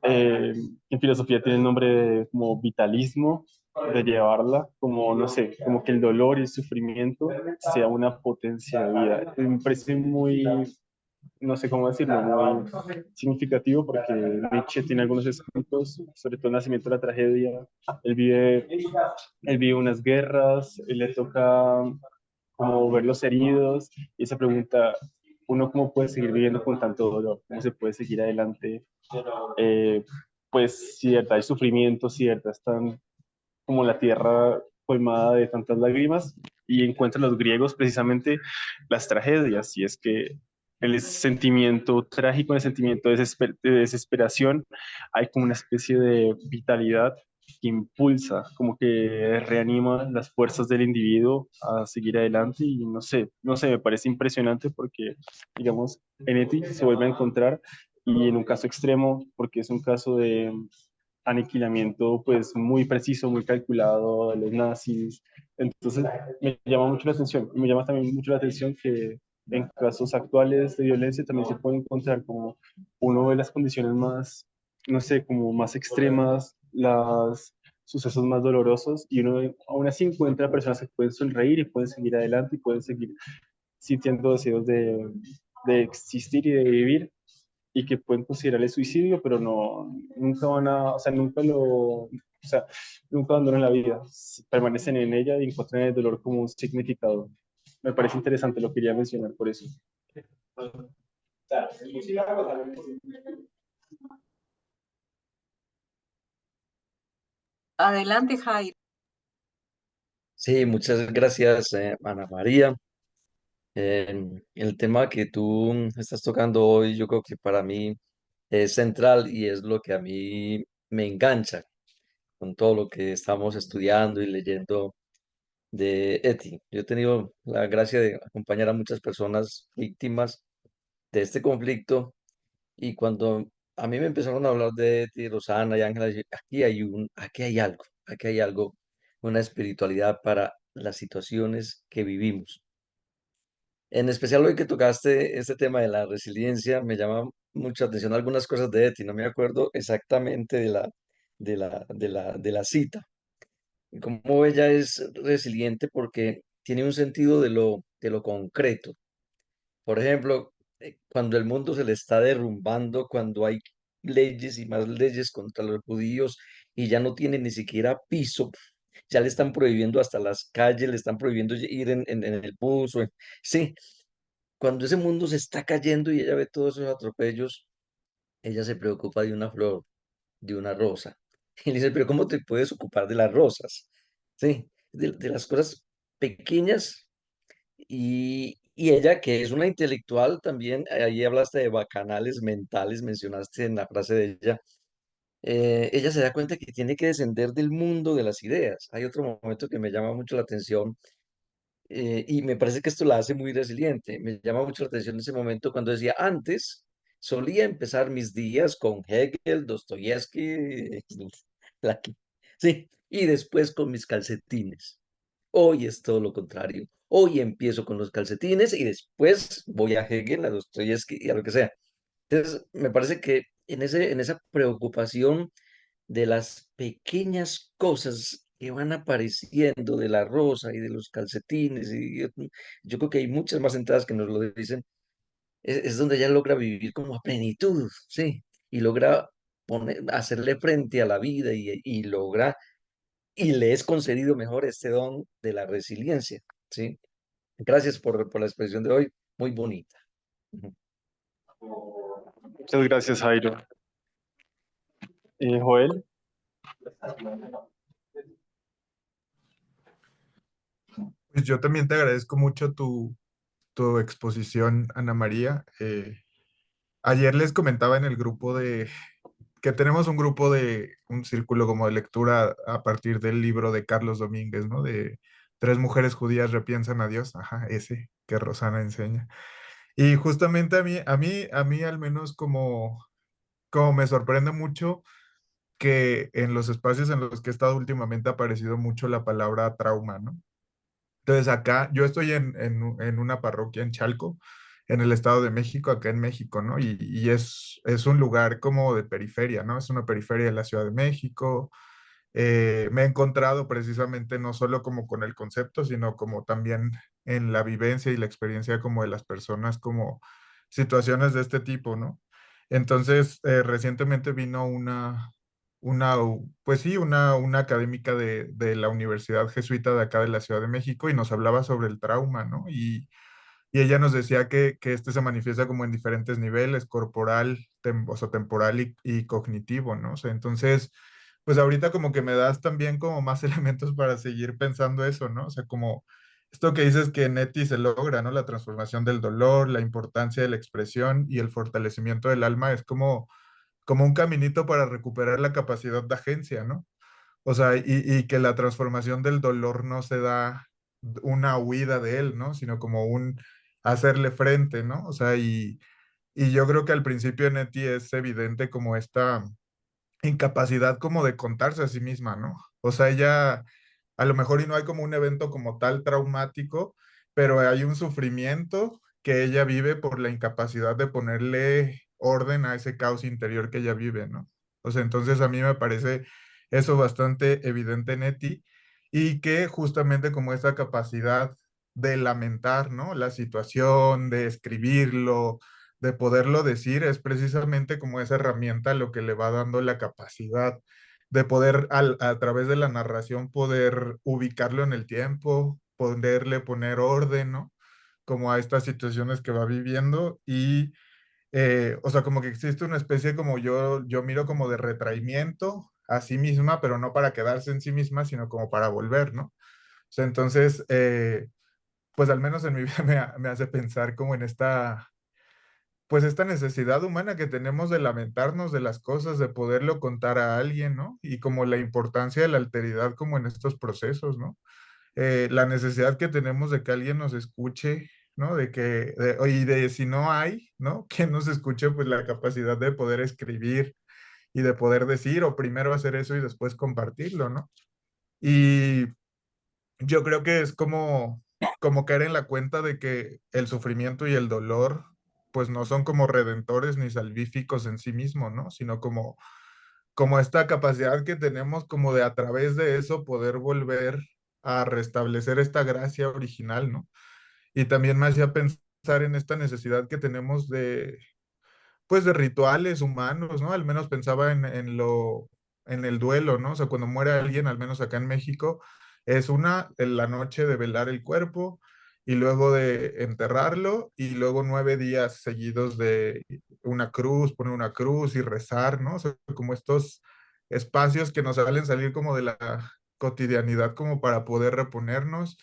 en filosofía tiene el nombre de como vitalismo, de llevarla, como, no sé, como que el dolor y el sufrimiento sea una potencia de vida. Me parece muy, no sé cómo decirlo, muy significativo porque Nietzsche tiene algunos escritos, sobre todo el nacimiento de la tragedia. Él vive, él vive unas guerras, él le toca como ver los heridos y se pregunta, ¿uno cómo puede seguir viviendo con tanto dolor? ¿Cómo se puede seguir adelante? Eh, pues cierta, hay sufrimiento, cierta, están como la tierra colmada de tantas lágrimas y encuentran los griegos precisamente las tragedias, y es que en el sentimiento trágico, en el sentimiento de desesperación, hay como una especie de vitalidad que impulsa, como que reanima las fuerzas del individuo a seguir adelante y no sé, me parece impresionante porque, digamos, en Eti se vuelve a encontrar y en un caso extremo, porque es un caso de aniquilamiento pues muy preciso, muy calculado de los nazis. Entonces me llama mucho la atención. Y me llama también mucho la atención que en casos actuales de violencia también se puede encontrar como uno de las condiciones más, no sé, como más extremas, los sucesos más dolorosos y uno aún así encuentra personas que pueden sonreír y pueden seguir adelante y pueden seguir sintiendo deseos de existir y de vivir y que pueden considerar el suicidio, pero no, nunca van a, o sea, nunca abandonan la vida, permanecen en ella y encuentran el dolor como un significado. Me parece interesante, lo quería mencionar por eso. Adelante, Jairo. Sí, muchas gracias, Ana María. El tema que tú estás tocando hoy, yo creo que para mí es central y es lo que a mí me engancha con todo lo que estamos estudiando y leyendo de Eti. Yo he tenido la gracia de acompañar a muchas personas víctimas de este conflicto y cuando a mí me empezaron a hablar de Eti, Rosana y Ángela, dije, aquí hay algo, una espiritualidad para las situaciones que vivimos. En especial hoy que tocaste este tema de la resiliencia, me llama mucha atención algunas cosas de Eti, no me acuerdo exactamente de la cita. Y cómo ella es resiliente porque tiene un sentido de lo concreto. Por ejemplo, cuando el mundo se le está derrumbando, cuando hay leyes y más leyes contra los judíos y ya no tienen ni siquiera piso, ya le están prohibiendo hasta las calles, le están prohibiendo ir en el bus. Sí, cuando ese mundo se está cayendo y ella ve todos esos atropellos, ella se preocupa de una flor, de una rosa. Y le dice, pero ¿cómo te puedes ocupar de las rosas? Sí, de las cosas pequeñas. Y ella, que es una intelectual también, ahí hablaste de bacanales mentales, mencionaste en la frase de ella, ella se da cuenta que tiene que descender del mundo de las ideas. Hay otro momento que me llama mucho la atención y me parece que esto la hace muy resiliente. Me llama mucho la atención ese momento cuando decía, antes solía empezar mis días con Hegel, Dostoyevsky, la- sí, y después con mis calcetines. Hoy es todo lo contrario. Hoy empiezo con los calcetines y después voy a Hegel, a Dostoyevsky y a lo que sea. Entonces, me parece que en esa preocupación de las pequeñas cosas que van apareciendo de la rosa y de los calcetines, y yo creo que hay muchas más entradas que nos lo dicen, es donde ella logra vivir como a plenitud, ¿sí? Y logra hacerle frente a la vida y logra y le es concedido mejor este don de la resiliencia, ¿sí? Gracias por la expresión de hoy, muy bonita. Ujú. Muchas gracias, Jairo. Joel, Pues yo también te agradezco mucho tu exposición, Ana María. Ayer les comentaba en el grupo que tenemos un grupo un círculo como de lectura a partir del libro de Carlos Domínguez, ¿no? De Tres mujeres judías repiensan a Dios, ajá, ese que Rosana enseña. Y justamente a mí al menos como me sorprende mucho que en los espacios en los que he estado últimamente ha aparecido mucho la palabra trauma, ¿no? Entonces acá, yo estoy en una parroquia en Chalco, en el Estado de México, acá en México, ¿no? Y es un lugar como de periferia, ¿no? Es una periferia de la Ciudad de México. Me he encontrado precisamente no solo como con el concepto, sino como también en la vivencia y la experiencia como de las personas, como situaciones de este tipo, ¿no? Entonces, recientemente vino pues sí, una académica de la Universidad Jesuita de acá de la Ciudad de México y nos hablaba sobre el trauma, ¿no? Y ella nos decía que este se manifiesta como en diferentes niveles, corporal, o sea, temporal y cognitivo, ¿no? O sea, entonces, pues ahorita como que me das también como más elementos para seguir pensando eso, ¿no? O sea, como esto que dices que en Eti se logra, ¿no? La transformación del dolor, la importancia de la expresión y el fortalecimiento del alma es como un caminito para recuperar la capacidad de agencia, ¿no? O sea, y que la transformación del dolor no se da una huida de él, ¿no? Sino como un hacerle frente, ¿no? O sea, y yo creo que al principio en Eti es evidente como esta incapacidad como de contarse a sí misma, ¿no? O sea, ella a lo mejor y no hay como un evento como tal traumático, pero hay un sufrimiento que ella vive por la incapacidad de ponerle orden a ese caos interior que ella vive, ¿no? O sea, entonces a mí me parece eso bastante evidente en Eti y que justamente como esa capacidad de lamentar, ¿no? La situación, de escribirlo, de poderlo decir, es precisamente como esa herramienta lo que le va dando la capacidad de poder a través de la narración poder ubicarlo en el tiempo, poderle poner orden, ¿no? Como a estas situaciones que va viviendo y, o sea, como que existe una especie como yo miro como de retraimiento a sí misma, pero no para quedarse en sí misma, sino como para volver, ¿no? O sea, entonces, pues al menos en mi vida me hace pensar como en esta pues esta necesidad humana que tenemos de lamentarnos de las cosas, de poderlo contar a alguien, ¿no? Y como la importancia de la alteridad como en estos procesos, ¿no? La necesidad que tenemos de que alguien nos escuche, ¿no? Y de si no hay, ¿no? Que nos escuche, pues la capacidad de poder escribir y de poder decir, o primero hacer eso y después compartirlo, ¿no? Y yo creo que es como caer en la cuenta de que el sufrimiento y el dolor, pues no son como redentores ni salvíficos en sí mismos, ¿no? Sino como esta capacidad que tenemos como de a través de eso poder volver a restablecer esta gracia original, ¿no? Y también me hacía pensar en esta necesidad que tenemos pues de rituales humanos, ¿no? Al menos pensaba en el duelo, ¿no? O sea, cuando muere alguien, al menos acá en México, es en la noche de velar el cuerpo y luego de enterrarlo y luego 9 días seguidos de una cruz, poner una cruz y rezar, ¿no? O sea, como estos espacios que nos salen salir como de la cotidianidad como para poder reponernos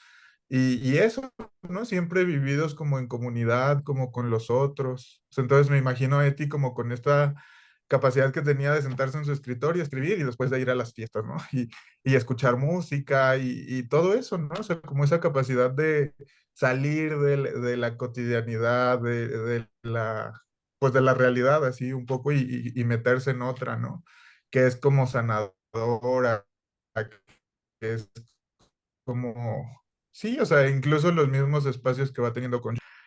y eso, ¿no? Siempre vividos como en comunidad, como con los otros. O sea, entonces me imagino a Eti como con esta capacidad que tenía de sentarse en su escritorio, escribir y después de ir a las fiestas, ¿no? Y escuchar música y todo eso, ¿no? O sea, como esa capacidad de salir de la cotidianidad, pues de la realidad, así un poco y meterse en otra, ¿no? Que es como sanadora, que es como, sí, o sea, incluso los mismos espacios que va teniendo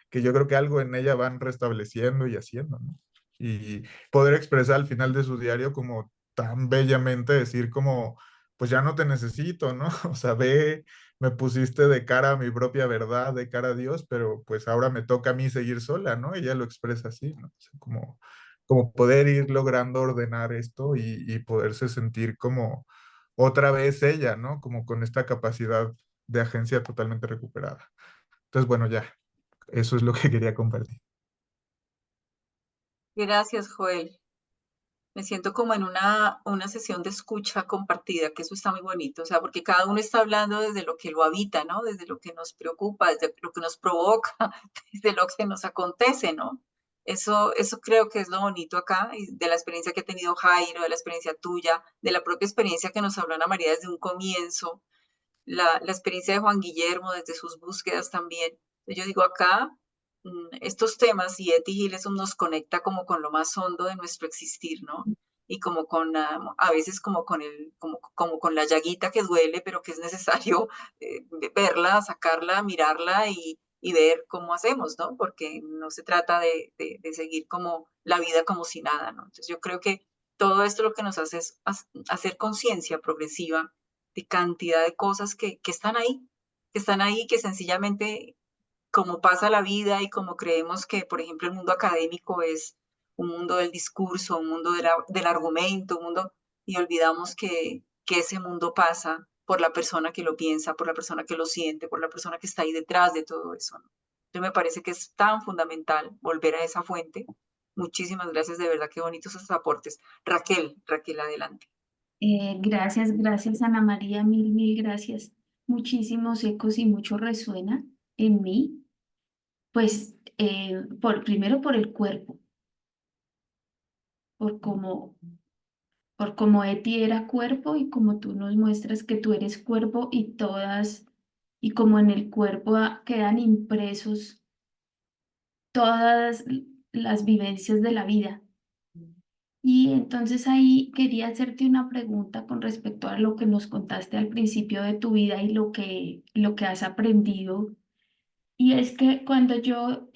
que yo creo que algo en ella van restableciendo y haciendo, ¿no? Y poder expresar al final de su diario como tan bellamente decir como, pues ya no te necesito, ¿no? O sea, ve, me pusiste de cara a mi propia verdad, de cara a Dios, pero pues ahora me toca a mí seguir sola, ¿no? Ella lo expresa así, ¿no? O sea, como poder ir logrando ordenar esto y poderse sentir como otra vez ella, ¿no? Como con esta capacidad de agencia totalmente recuperada. Entonces, bueno, ya, eso es lo que quería compartir. Gracias, Joel. Me siento como en una sesión de escucha compartida, que eso está muy bonito, o sea, porque cada uno está hablando desde lo que lo habita, ¿no? Desde lo que nos preocupa, desde lo que nos provoca, desde lo que nos acontece, ¿no? Eso creo que es lo bonito acá, y de la experiencia que ha tenido Jairo, de la experiencia tuya, de la propia experiencia que nos habló Ana María desde un comienzo, la experiencia de Juan Guillermo desde sus búsquedas también. Yo digo acá, estos temas y Eti Gil eso nos conecta como con lo más hondo de nuestro existir, ¿no? Y como con, a veces como con como con la llaguita que duele, pero que es necesario verla, sacarla, mirarla y ver cómo hacemos, ¿no? Porque no se trata de seguir como la vida como si nada, ¿no? Entonces yo creo que todo esto lo que nos hace es hacer conciencia progresiva de cantidad de cosas que están ahí, que sencillamente como pasa la vida y como creemos que, por ejemplo, el mundo académico es un mundo del discurso, un mundo del argumento, un mundo, y olvidamos que ese mundo pasa por la persona que lo piensa, por la persona que lo siente, por la persona que está ahí detrás de todo eso, ¿no? Entonces me parece que es tan fundamental volver a esa fuente. Muchísimas gracias, de verdad, qué bonitos esos aportes. Raquel, adelante. Gracias, Ana María, mil gracias. Muchísimos ecos y mucho resuena en mí. Pues primero por el cuerpo, por cómo, por como Eti era cuerpo y como tú nos muestras que tú eres cuerpo y todas, y como en el cuerpo quedan impresos todas las vivencias de la vida. Y entonces ahí quería hacerte una pregunta con respecto a lo que nos contaste al principio de tu vida y lo que has aprendido. Y es que cuando yo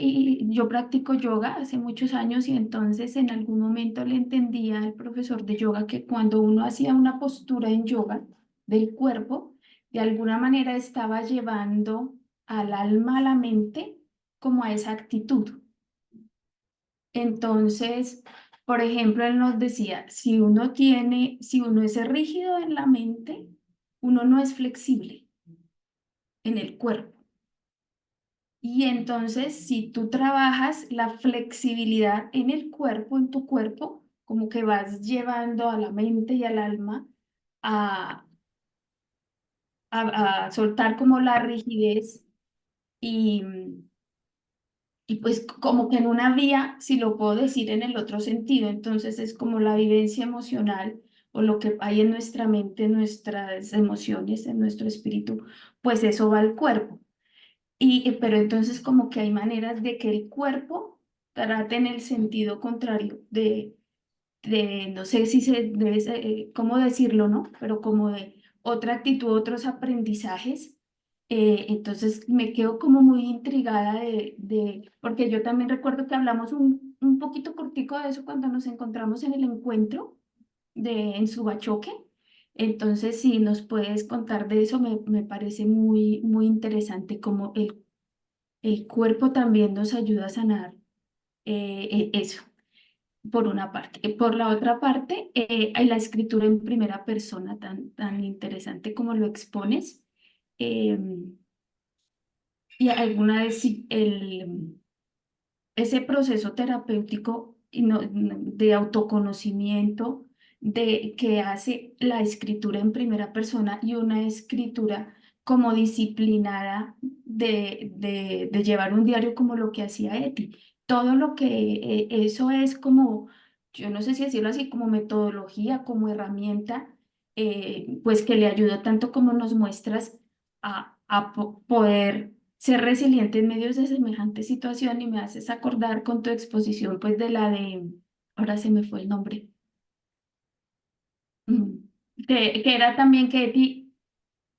practico yoga hace muchos años y entonces en algún momento le entendía al profesor de yoga que cuando uno hacía una postura en yoga del cuerpo, de alguna manera estaba llevando al alma, a la mente, como a esa actitud. Entonces, por ejemplo, él nos decía, si uno es rígido en la mente, uno no es flexible en el cuerpo. Y entonces, si tú trabajas la flexibilidad en el cuerpo, en tu cuerpo, como que vas llevando a la mente y al alma a, a soltar como la rigidez y, y pues como que en una vía, si lo puedo decir en el otro sentido, entonces es como la vivencia emocional o lo que hay en nuestra mente, en nuestras emociones, en nuestro espíritu, pues eso va al cuerpo. Pero entonces como que hay maneras de que el cuerpo trate en el sentido contrario no sé si se debe, cómo decirlo, ¿no? Pero como de otra actitud, otros aprendizajes. Entonces me quedo como muy intrigada porque yo también recuerdo que hablamos un poquito cortico de eso cuando nos encontramos en el encuentro en Subachoque. Entonces, si nos puedes contar de eso, me parece muy, muy interesante como el cuerpo también nos ayuda a sanar eso, por una parte. Por la otra parte, hay la escritura en primera persona, tan interesante como lo expones. eh, y alguna vez sí, ese proceso terapéutico y de autoconocimiento que hace la escritura en primera persona y una escritura como disciplinada de llevar un diario como lo que hacía Eti. Todo lo que eso es como, yo no sé si decirlo así, como metodología, como herramienta, pues que le ayuda tanto como nos muestras a poder ser resiliente en medio de semejante situación y me haces acordar con tu exposición, pues de ahora se me fue el nombre, mm, que era también que Eti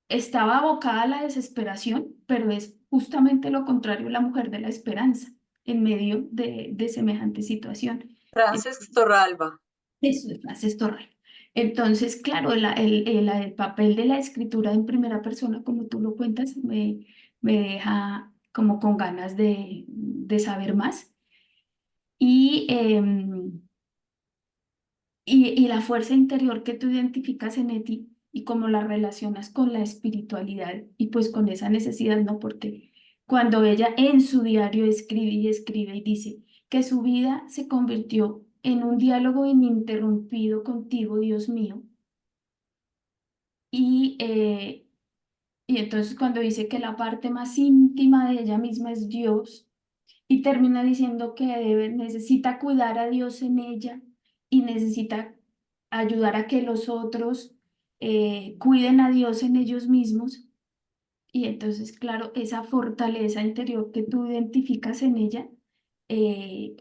estaba abocada a la desesperación, pero es justamente lo contrario, la mujer de la esperanza en medio de semejante situación. Frances Torralba. Eso es Frances Torres. Entonces, claro, el papel de la escritura en primera persona, como tú lo cuentas, me deja como con ganas de saber más. Y, y la fuerza interior que tú identificas en Eti y cómo la relacionas con la espiritualidad y pues con esa necesidad, ¿no? Porque cuando ella en su diario escribe y dice que su vida se convirtió en un diálogo ininterrumpido contigo, Dios mío, y, eh, y entonces cuando dice que la parte más íntima de ella misma es Dios, y termina diciendo que necesita cuidar a Dios en ella y necesita ayudar a que los otros cuiden a Dios en ellos mismos. Y entonces, claro, esa fortaleza interior que tú identificas en ella, eh,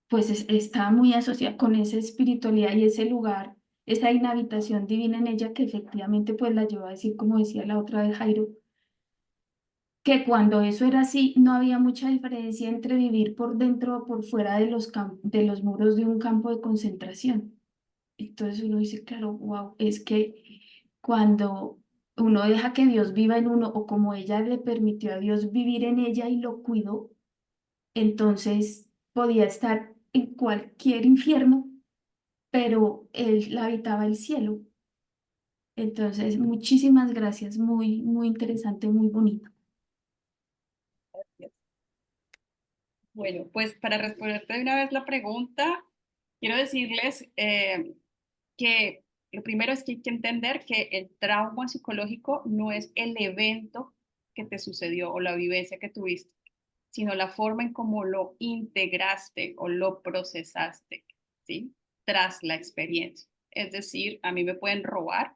pues está muy asociada con esa espiritualidad y ese lugar, esa inhabitación divina en ella que efectivamente pues la lleva a decir, como decía la otra vez Jairo, que cuando eso era así, no había mucha diferencia entre vivir por dentro o por fuera de los muros de un campo de concentración. Entonces uno dice, claro, wow, es que cuando uno deja que Dios viva en uno o como ella le permitió a Dios vivir en ella y lo cuidó, entonces podía estar en cualquier infierno, pero él habitaba el cielo. Entonces, muchísimas gracias, muy, muy interesante, muy bonito. Bueno, pues para responderte de una vez la pregunta, quiero decirles que lo primero es que hay que entender que el trauma psicológico no es el evento que te sucedió o la vivencia que tuviste, sino la forma en cómo lo integraste o lo procesaste, ¿sí? Tras la experiencia. es decir, a mí me pueden robar,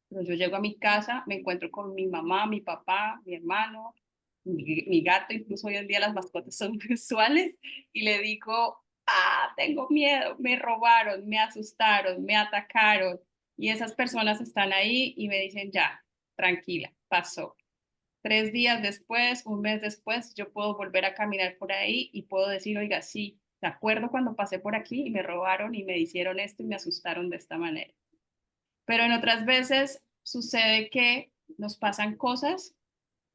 pero yo llego a mi casa, me encuentro con mi mamá, mi papá, mi hermano, mi gato, incluso hoy en día las mascotas son visuales, y le digo, tengo miedo, me robaron, me asustaron, me atacaron, y esas personas están ahí y me dicen, ya, tranquila, pasó. 3 días después, un mes después, yo puedo volver a caminar por ahí y puedo decir, oiga, sí, de acuerdo cuando pasé por aquí y me robaron y me hicieron esto y me asustaron de esta manera. Pero en otras veces sucede que nos pasan cosas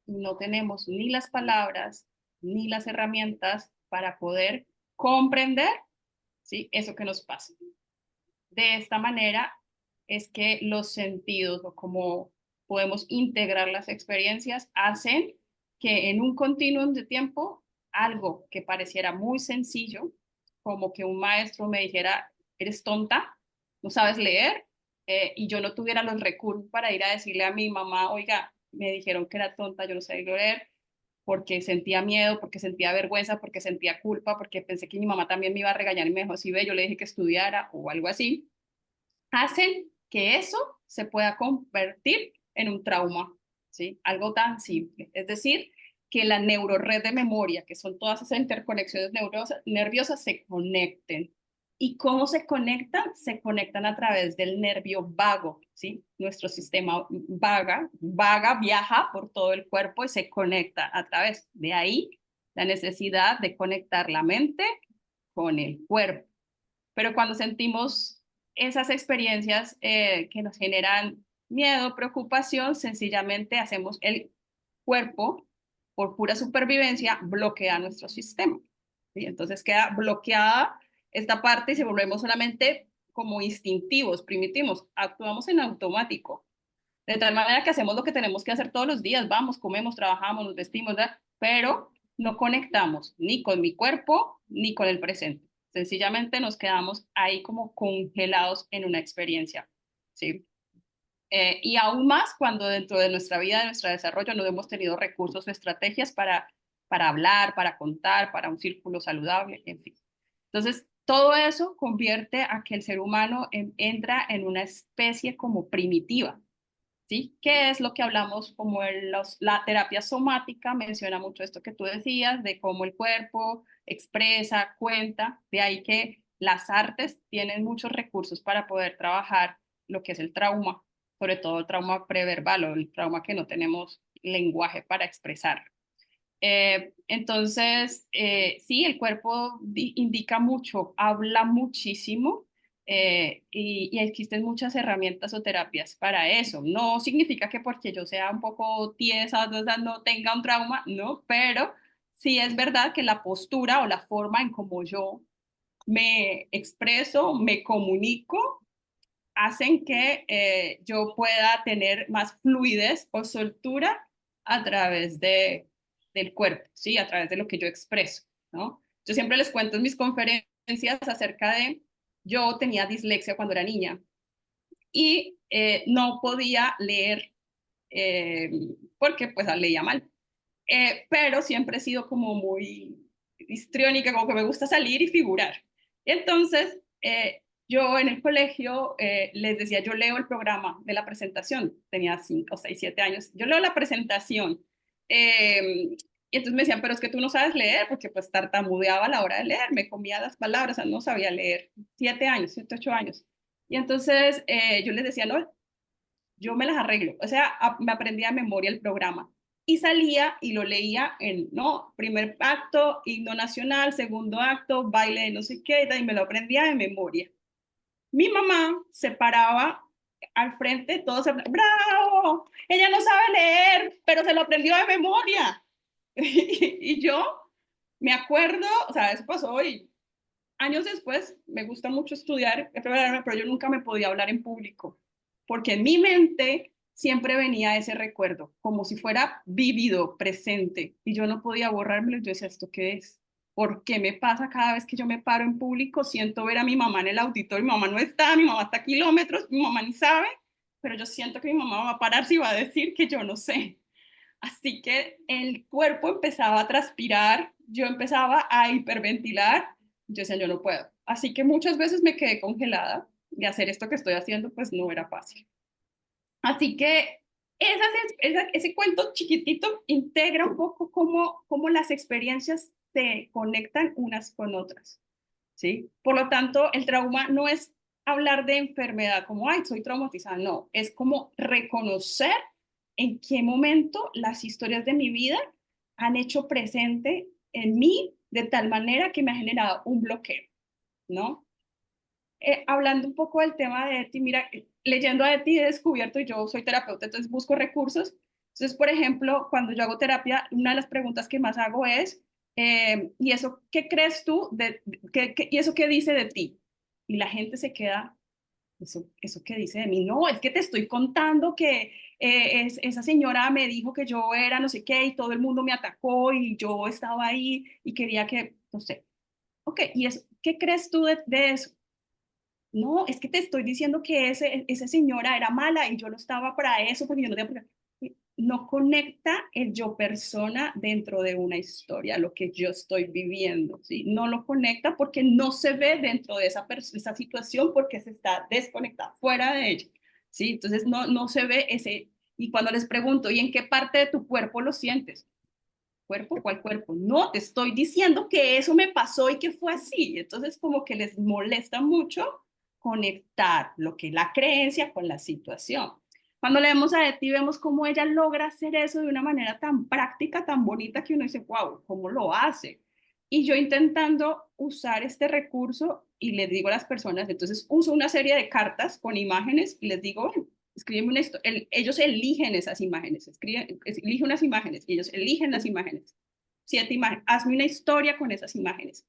y no tenemos ni las palabras ni las herramientas para poder comprender, ¿sí?, eso que nos pasa. De esta manera es que los sentidos o cómo podemos integrar las experiencias hacen que en un continuum de tiempo algo que pareciera muy sencillo, como que un maestro me dijera, eres tonta, no sabes leer, y yo no tuviera los recursos para ir a decirle a mi mamá, oiga, me dijeron que era tonta, yo no sé leer, porque sentía miedo, porque sentía vergüenza, porque sentía culpa, porque pensé que mi mamá también me iba a regañar y me dijo, sí, ve, yo le dije que estudiara o algo así, hacen que eso se pueda convertir en un trauma, ¿sí? Algo tan simple. Es decir, que la neurored de memoria, que son todas esas interconexiones nerviosas, se conecten. ¿Y cómo se conectan? Se conectan a través del nervio vago, ¿sí? Nuestro sistema vaga, viaja por todo el cuerpo y se conecta a través. De ahí la necesidad de conectar la mente con el cuerpo. Pero cuando sentimos esas experiencias que nos generan miedo, preocupación, sencillamente hacemos el cuerpo, por pura supervivencia, bloquea nuestro sistema. ¿Sí? Entonces queda bloqueada esta parte y se volvemos solamente como instintivos, primitivos, actuamos en automático. De tal manera que hacemos lo que tenemos que hacer todos los días, vamos, comemos, trabajamos, nos vestimos, ¿verdad? Pero no conectamos ni con mi cuerpo ni con el presente. Sencillamente nos quedamos ahí como congelados en una experiencia, ¿sí? Y aún más cuando dentro de nuestra vida, de nuestro desarrollo, no hemos tenido recursos o estrategias para hablar, para contar, para un círculo saludable, en fin. Entonces, todo eso convierte a que el ser humano entra en una especie como primitiva, ¿sí? ¿Qué es lo que hablamos como la terapia somática? Menciona mucho esto que tú decías, de cómo el cuerpo expresa, cuenta, de ahí que las artes tienen muchos recursos para poder trabajar lo que es el trauma, sobre todo el trauma preverbal o el trauma que no tenemos lenguaje para expresar. Entonces, sí, el cuerpo indica mucho, habla muchísimo, y existen muchas herramientas o terapias para eso. No significa que porque yo sea un poco tiesa, no tenga un trauma, no, pero sí es verdad que la postura o la forma en cómo yo me expreso, me comunico, hacen que yo pueda tener más fluidez o soltura a través del cuerpo, ¿sí? A través de lo que yo expreso, ¿no? Yo siempre les cuento en mis conferencias acerca de, yo tenía dislexia cuando era niña y no podía leer porque pues leía mal, pero siempre he sido como muy histriónica, como que me gusta salir y figurar. Entonces, yo en el colegio les decía, yo leo el programa de la presentación, tenía 5, 6, 7 años, yo leo la presentación, y entonces me decían, pero es que tú no sabes leer, porque pues tartamudeaba a la hora de leer, me comía las palabras, o sea, no sabía leer, 7 años, 7, 8 años. Y entonces yo les decía, no, yo me las arreglo, o sea, me aprendía de memoria el programa y salía y lo leía en, no, primer acto, himno nacional, segundo acto, baile de no sé qué, y me lo aprendía de memoria. Mi mamá se paraba al frente, todos se, ¡bravo! Ella no sabe leer, pero se lo aprendió de memoria. Y yo me acuerdo, o sea, eso pasó hoy. Años después, me gusta mucho estudiar, pero yo nunca me podía hablar en público, porque en mi mente siempre venía ese recuerdo, como si fuera vívido, presente, y yo no podía borrármelo. Yo decía, ¿esto qué es? ¿Por qué me pasa cada vez que yo me paro en público? Siento ver a mi mamá en el auditorio, mi mamá no está, mi mamá está a kilómetros, mi mamá ni sabe, pero yo siento que mi mamá va a pararse y va a decir que yo no sé. Así que el cuerpo empezaba a transpirar, yo empezaba a hiperventilar, yo decía, yo no puedo. Así que muchas veces me quedé congelada y hacer esto que estoy haciendo, pues no era fácil. Así que ese cuento chiquitito integra un poco cómo las experiencias se conectan unas con otras, ¿sí? Por lo tanto, el trauma no es hablar de enfermedad como, ay, soy traumatizada, no, es como reconocer en qué momento las historias de mi vida han hecho presente en mí de tal manera que me ha generado un bloqueo, ¿no? Hablando un poco del tema de ETI, mira, leyendo a ETI he descubierto, y yo soy terapeuta, entonces busco recursos. Entonces, por ejemplo, cuando yo hago terapia, una de las preguntas que más hago es, ¿y eso qué crees tú? ¿Y eso qué dice de ti? Y la gente se queda, ¿eso qué dice de mí? No, es que te estoy contando que esa señora me dijo que yo era no sé qué y todo el mundo me atacó y yo estaba ahí y quería que, no sé. Ok, ¿y eso, qué crees tú de eso? No, es que te estoy diciendo que esa señora era mala y yo no estaba para eso porque yo no tenía... No conecta el yo persona dentro de una historia, lo que yo estoy viviendo, ¿sí? No lo conecta porque no se ve dentro de esa situación porque se está desconectada fuera de ella, ¿sí? Entonces no se ve ese... Y cuando les pregunto, ¿y en qué parte de tu cuerpo lo sientes? ¿Cuerpo? ¿Cuál cuerpo? No, te estoy diciendo que eso me pasó y que fue así. Entonces, como que les molesta mucho conectar lo que es la creencia con la situación. Cuando leemos a Eti, vemos cómo ella logra hacer eso de una manera tan práctica, tan bonita, que uno dice, wow, ¿cómo lo hace? Y yo intentando usar este recurso y les digo a las personas, entonces uso una serie de cartas con imágenes y les digo, bueno, escríbeme una historia. Ellos eligen esas imágenes, eligen unas imágenes y ellos eligen las imágenes. 7 imágenes, hazme una historia con esas imágenes.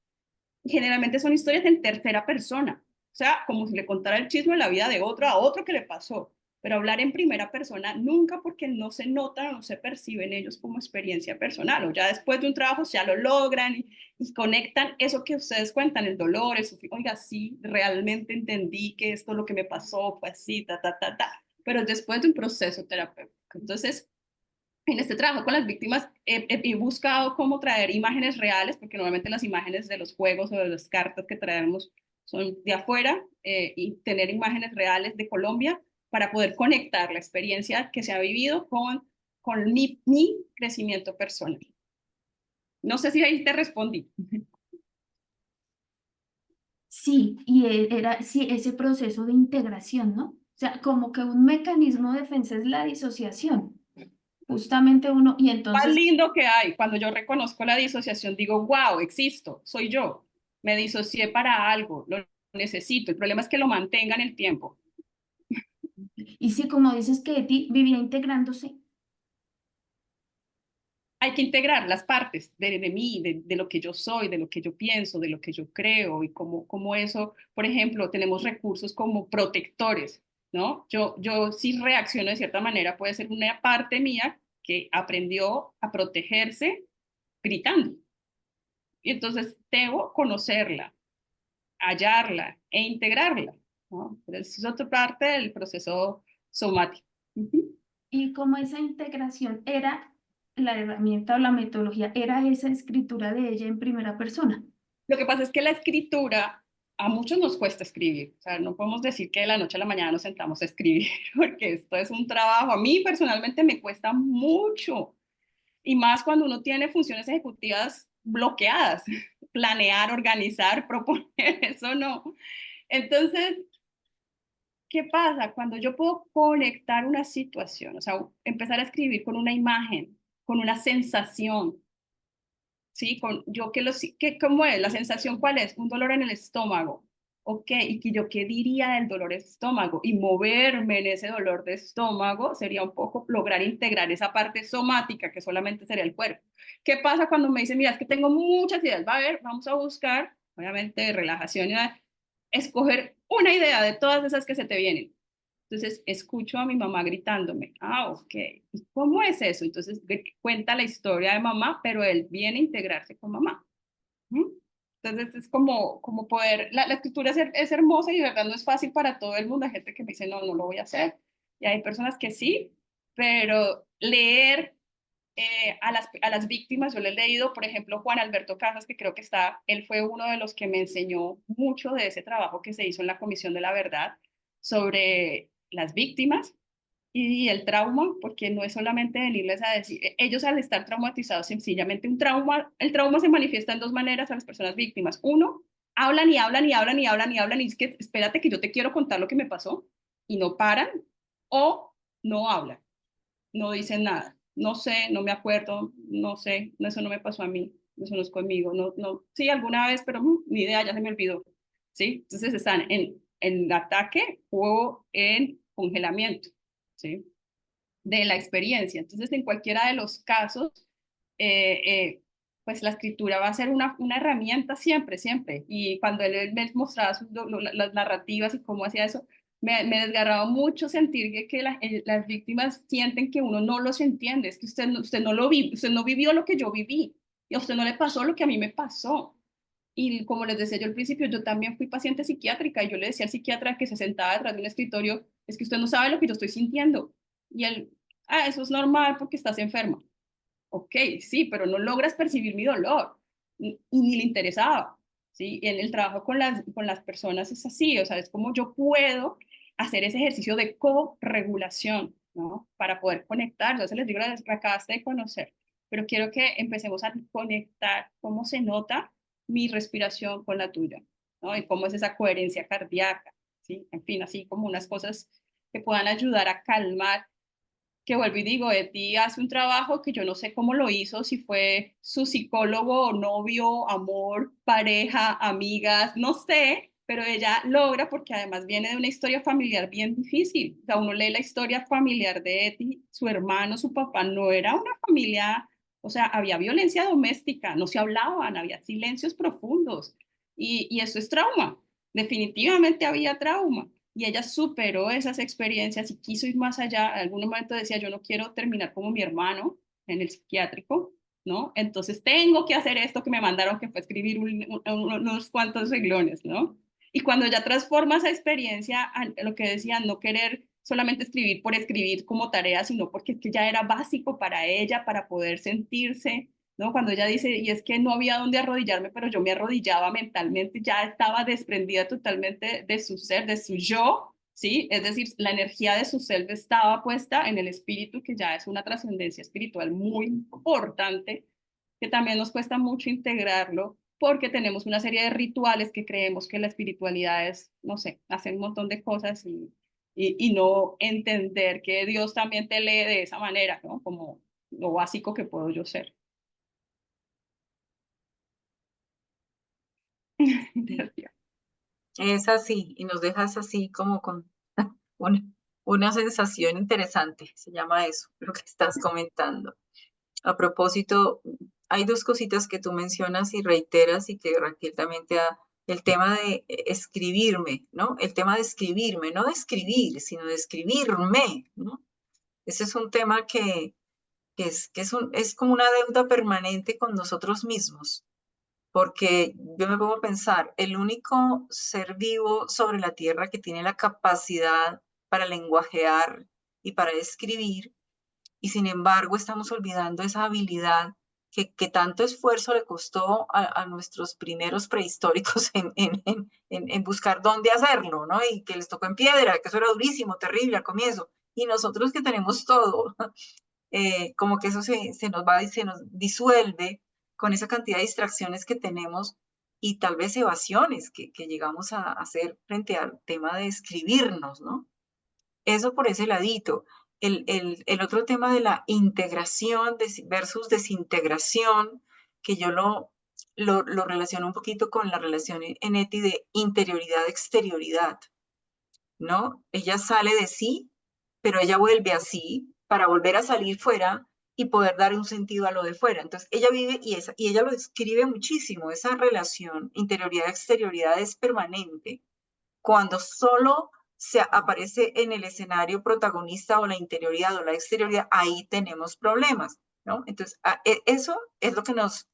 Generalmente son historias en tercera persona, o sea, como si le contara el chisme de la vida de otro a otro que le pasó. Pero hablar en primera persona nunca, porque no se nota, no se perciben ellos como experiencia personal, o ya después de un trabajo ya lo logran y conectan eso que ustedes cuentan, el dolor, eso, oiga, sí, realmente entendí que esto lo que me pasó fue así, pero después de un proceso terapéutico. Entonces, en este trabajo con las víctimas he buscado cómo traer imágenes reales, porque normalmente las imágenes de los juegos o de las cartas que traemos son de afuera, y tener imágenes reales de Colombia para poder conectar la experiencia que se ha vivido con mi crecimiento personal. No sé si ahí te respondí. Sí, y era sí, ese proceso de integración, ¿no? O sea, como que un mecanismo de defensa es la disociación. Justamente uno, y Más entonces, lindo que hay, cuando yo reconozco la disociación, digo, wow, existo, soy yo, me disocié para algo, lo necesito. El problema es que lo mantenga en el tiempo. y sí, como dices que Eti vivía integrándose, Hay que integrar las partes de mí, de lo que yo soy, de lo que yo pienso, de lo que yo creo y cómo eso, por ejemplo, tenemos recursos como protectores, ¿no? Yo sí reacciono de cierta manera, puede ser una parte mía que aprendió a protegerse gritando. Y entonces debo conocerla, hallarla e integrarla, ¿no? Pero eso es otra parte del proceso somático. Ujú. y como esa integración era la herramienta o la metodología, era esa escritura de ella en primera persona. Lo que pasa es que la escritura, a muchos nos cuesta escribir, o sea, no podemos decir que de la noche a la mañana nos sentamos a escribir, porque esto es un trabajo. A mí personalmente me cuesta mucho, y más cuando uno tiene funciones ejecutivas bloqueadas, planear, organizar, proponer, eso no. Entonces, ¿qué pasa? Cuando yo puedo conectar una situación, o sea, empezar a escribir con una imagen, con una sensación, ¿sí? Yo ¿cómo es? ¿La sensación cuál es? Un dolor en el estómago. Ok, y que yo qué diría del dolor de estómago y moverme en ese dolor de estómago sería un poco lograr integrar esa parte somática que solamente sería el cuerpo. ¿Qué pasa cuando me dicen, mira, es que tengo muchas ideas? Va a ver, vamos a buscar, obviamente, relajación y escoger una idea de todas esas que se te vienen. Entonces, escucho a mi mamá gritándome, ok, ¿y cómo es eso? Entonces, cuenta la historia de mamá, pero él viene a integrarse con mamá. ¿Mm? Entonces, es como poder, la escritura es hermosa y de verdad no es fácil para todo el mundo. Hay gente que me dice, no, no lo voy a hacer. Y hay personas que sí, pero leer a las víctimas. Yo le he leído, por ejemplo, Juan Alberto Casas, que creo que está, él fue uno de los que me enseñó mucho de ese trabajo que se hizo en la Comisión de la Verdad sobre las víctimas y el trauma, porque no es solamente venirles a decir, ellos al estar traumatizados, sencillamente un trauma, el trauma se manifiesta en dos maneras a las personas víctimas. Uno, hablan y hablan y hablan y hablan y hablan y es que espérate que yo te quiero contar lo que me pasó y no paran, o no hablan, no dicen nada, no sé, no me acuerdo, no sé, eso no me pasó a mí, eso no es conmigo, no, sí, alguna vez, pero ni idea, ya se me olvidó, ¿sí? Entonces están en ataque o en congelamiento, ¿sí? De la experiencia. Entonces, en cualquiera de los casos, pues la escritura va a ser una herramienta siempre, siempre. Y cuando él me mostraba las narrativas y cómo hacía eso, me desgarraba mucho sentir que las víctimas sienten que uno no los entiende, es que usted no lo vive, usted no vivió lo que yo viví, y a usted no le pasó lo que a mí me pasó. Y como les decía yo al principio, yo también fui paciente psiquiátrica y yo le decía al psiquiatra que se sentaba detrás de un escritorio, es que usted no sabe lo que yo estoy sintiendo. Y él, eso es normal porque estás enferma. Ok, sí, pero no logras percibir mi dolor y ni le interesaba. ¿Sí? En el trabajo con las personas es así, o sea, es como yo puedo hacer ese ejercicio de co-regulación, ¿no? Para poder conectar. Yo se les digo, la acabaste de conocer, pero quiero que empecemos a conectar cómo se nota mi respiración con la tuya, ¿no? Y cómo es esa coherencia cardíaca, ¿sí? En fin, así como unas cosas que puedan ayudar a calmar, que vuelvo y digo, Eti hace un trabajo que yo no sé cómo lo hizo, si fue su psicólogo, novio, amor, pareja, amigas, no sé, pero ella logra porque además viene de una historia familiar bien difícil. O sea, uno lee la historia familiar de Eti, su hermano, su papá, no era una familia, o sea, había violencia doméstica, no se hablaban, había silencios profundos y eso es trauma. Definitivamente había trauma. Y ella superó esas experiencias y quiso ir más allá. En algún momento decía, yo no quiero terminar como mi hermano en el psiquiátrico, ¿no? Entonces tengo que hacer esto que me mandaron, que fue escribir unos cuantos renglones, ¿no? Y cuando ya transforma esa experiencia a lo que decía, no querer solamente escribir por escribir como tarea, sino porque es que ya era básico para ella, para poder sentirse, ¿no? Cuando ella dice, y es que no había dónde arrodillarme, pero yo me arrodillaba mentalmente, ya estaba desprendida totalmente de su ser, de su yo, ¿sí? Es decir, la energía de su self estaba puesta en el espíritu, que ya es una trascendencia espiritual muy importante, que también nos cuesta mucho integrarlo, porque tenemos una serie de rituales que creemos que la espiritualidad es, no sé, hacer un montón de cosas y no entender que Dios también te lee de esa manera, ¿no? Como lo básico que puedo yo ser. Es así, y nos dejas así como con una, una sensación interesante, se llama eso, lo que estás comentando. A propósito, hay dos cositas que tú mencionas y reiteras y que Raquel también te da, el tema de escribirme, ¿no? El tema de escribirme, no de escribir, sino de escribirme, ¿no? Ese es un tema es como una deuda permanente con nosotros mismos, porque yo me pongo a pensar, el único ser vivo sobre la tierra que tiene la capacidad para lenguajear y para escribir, y sin embargo estamos olvidando esa habilidad que tanto esfuerzo le costó a nuestros primeros prehistóricos en buscar dónde hacerlo, ¿no? Y que les tocó en piedra, que eso era durísimo, terrible al comienzo. Y nosotros que tenemos todo, como que eso se nos va y se nos disuelve con esa cantidad de distracciones que tenemos y tal vez evasiones que llegamos a hacer frente al tema de escribirnos, ¿no? Eso por ese ladito. El otro tema de la integración versus desintegración, que yo lo relaciono un poquito con la relación en Eti de interioridad-exterioridad, ¿no? Ella sale de sí, pero ella vuelve así para volver a salir fuera y poder dar un sentido a lo de fuera. Entonces, ella vive y ella lo describe muchísimo, esa relación interioridad-exterioridad es permanente. Cuando solo se aparece en el escenario protagonista o la interioridad o la exterioridad, ahí tenemos problemas, ¿no? Entonces, eso es lo que nos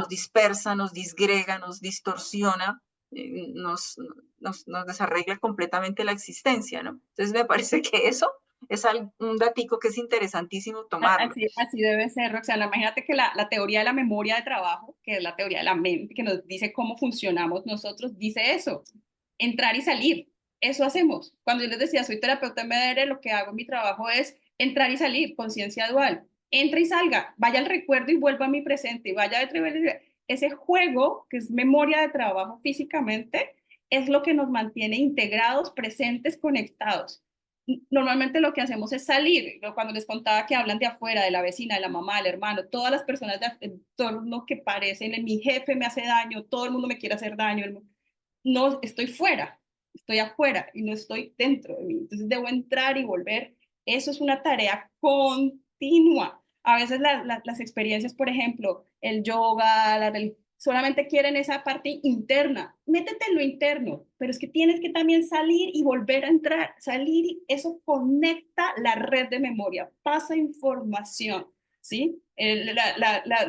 dispersa, nos disgrega, nos distorsiona, nos desarregla completamente la existencia, ¿no? Entonces me parece que eso un datico que es interesantísimo tomarlo. Así debe ser, Roxana. Imagínate que la teoría de la memoria de trabajo, que es la teoría de la mente, que nos dice cómo funcionamos nosotros, dice eso, entrar y salir. Eso hacemos. Cuando yo les decía, soy terapeuta MDR, lo que hago en mi trabajo es entrar y salir, conciencia dual. Entra y salga, vaya al recuerdo y vuelva a mi presente, vaya a ese juego, que es memoria de trabajo físicamente, es lo que nos mantiene integrados, presentes, conectados. Normalmente lo que hacemos es salir. Cuando les contaba que hablan de afuera, de la vecina, de la mamá, del hermano, todas las personas de entorno que parecen, mi jefe me hace daño, todo el mundo me quiere hacer daño. No, estoy fuera, estoy afuera y no estoy dentro de mí. Entonces debo entrar y volver. Eso es una tarea continua. A veces las experiencias, por ejemplo, el yoga, solamente quieren esa parte interna. Métete en lo interno, pero es que tienes que también salir y volver a entrar. Salir, eso conecta la red de memoria, pasa información, ¿sí?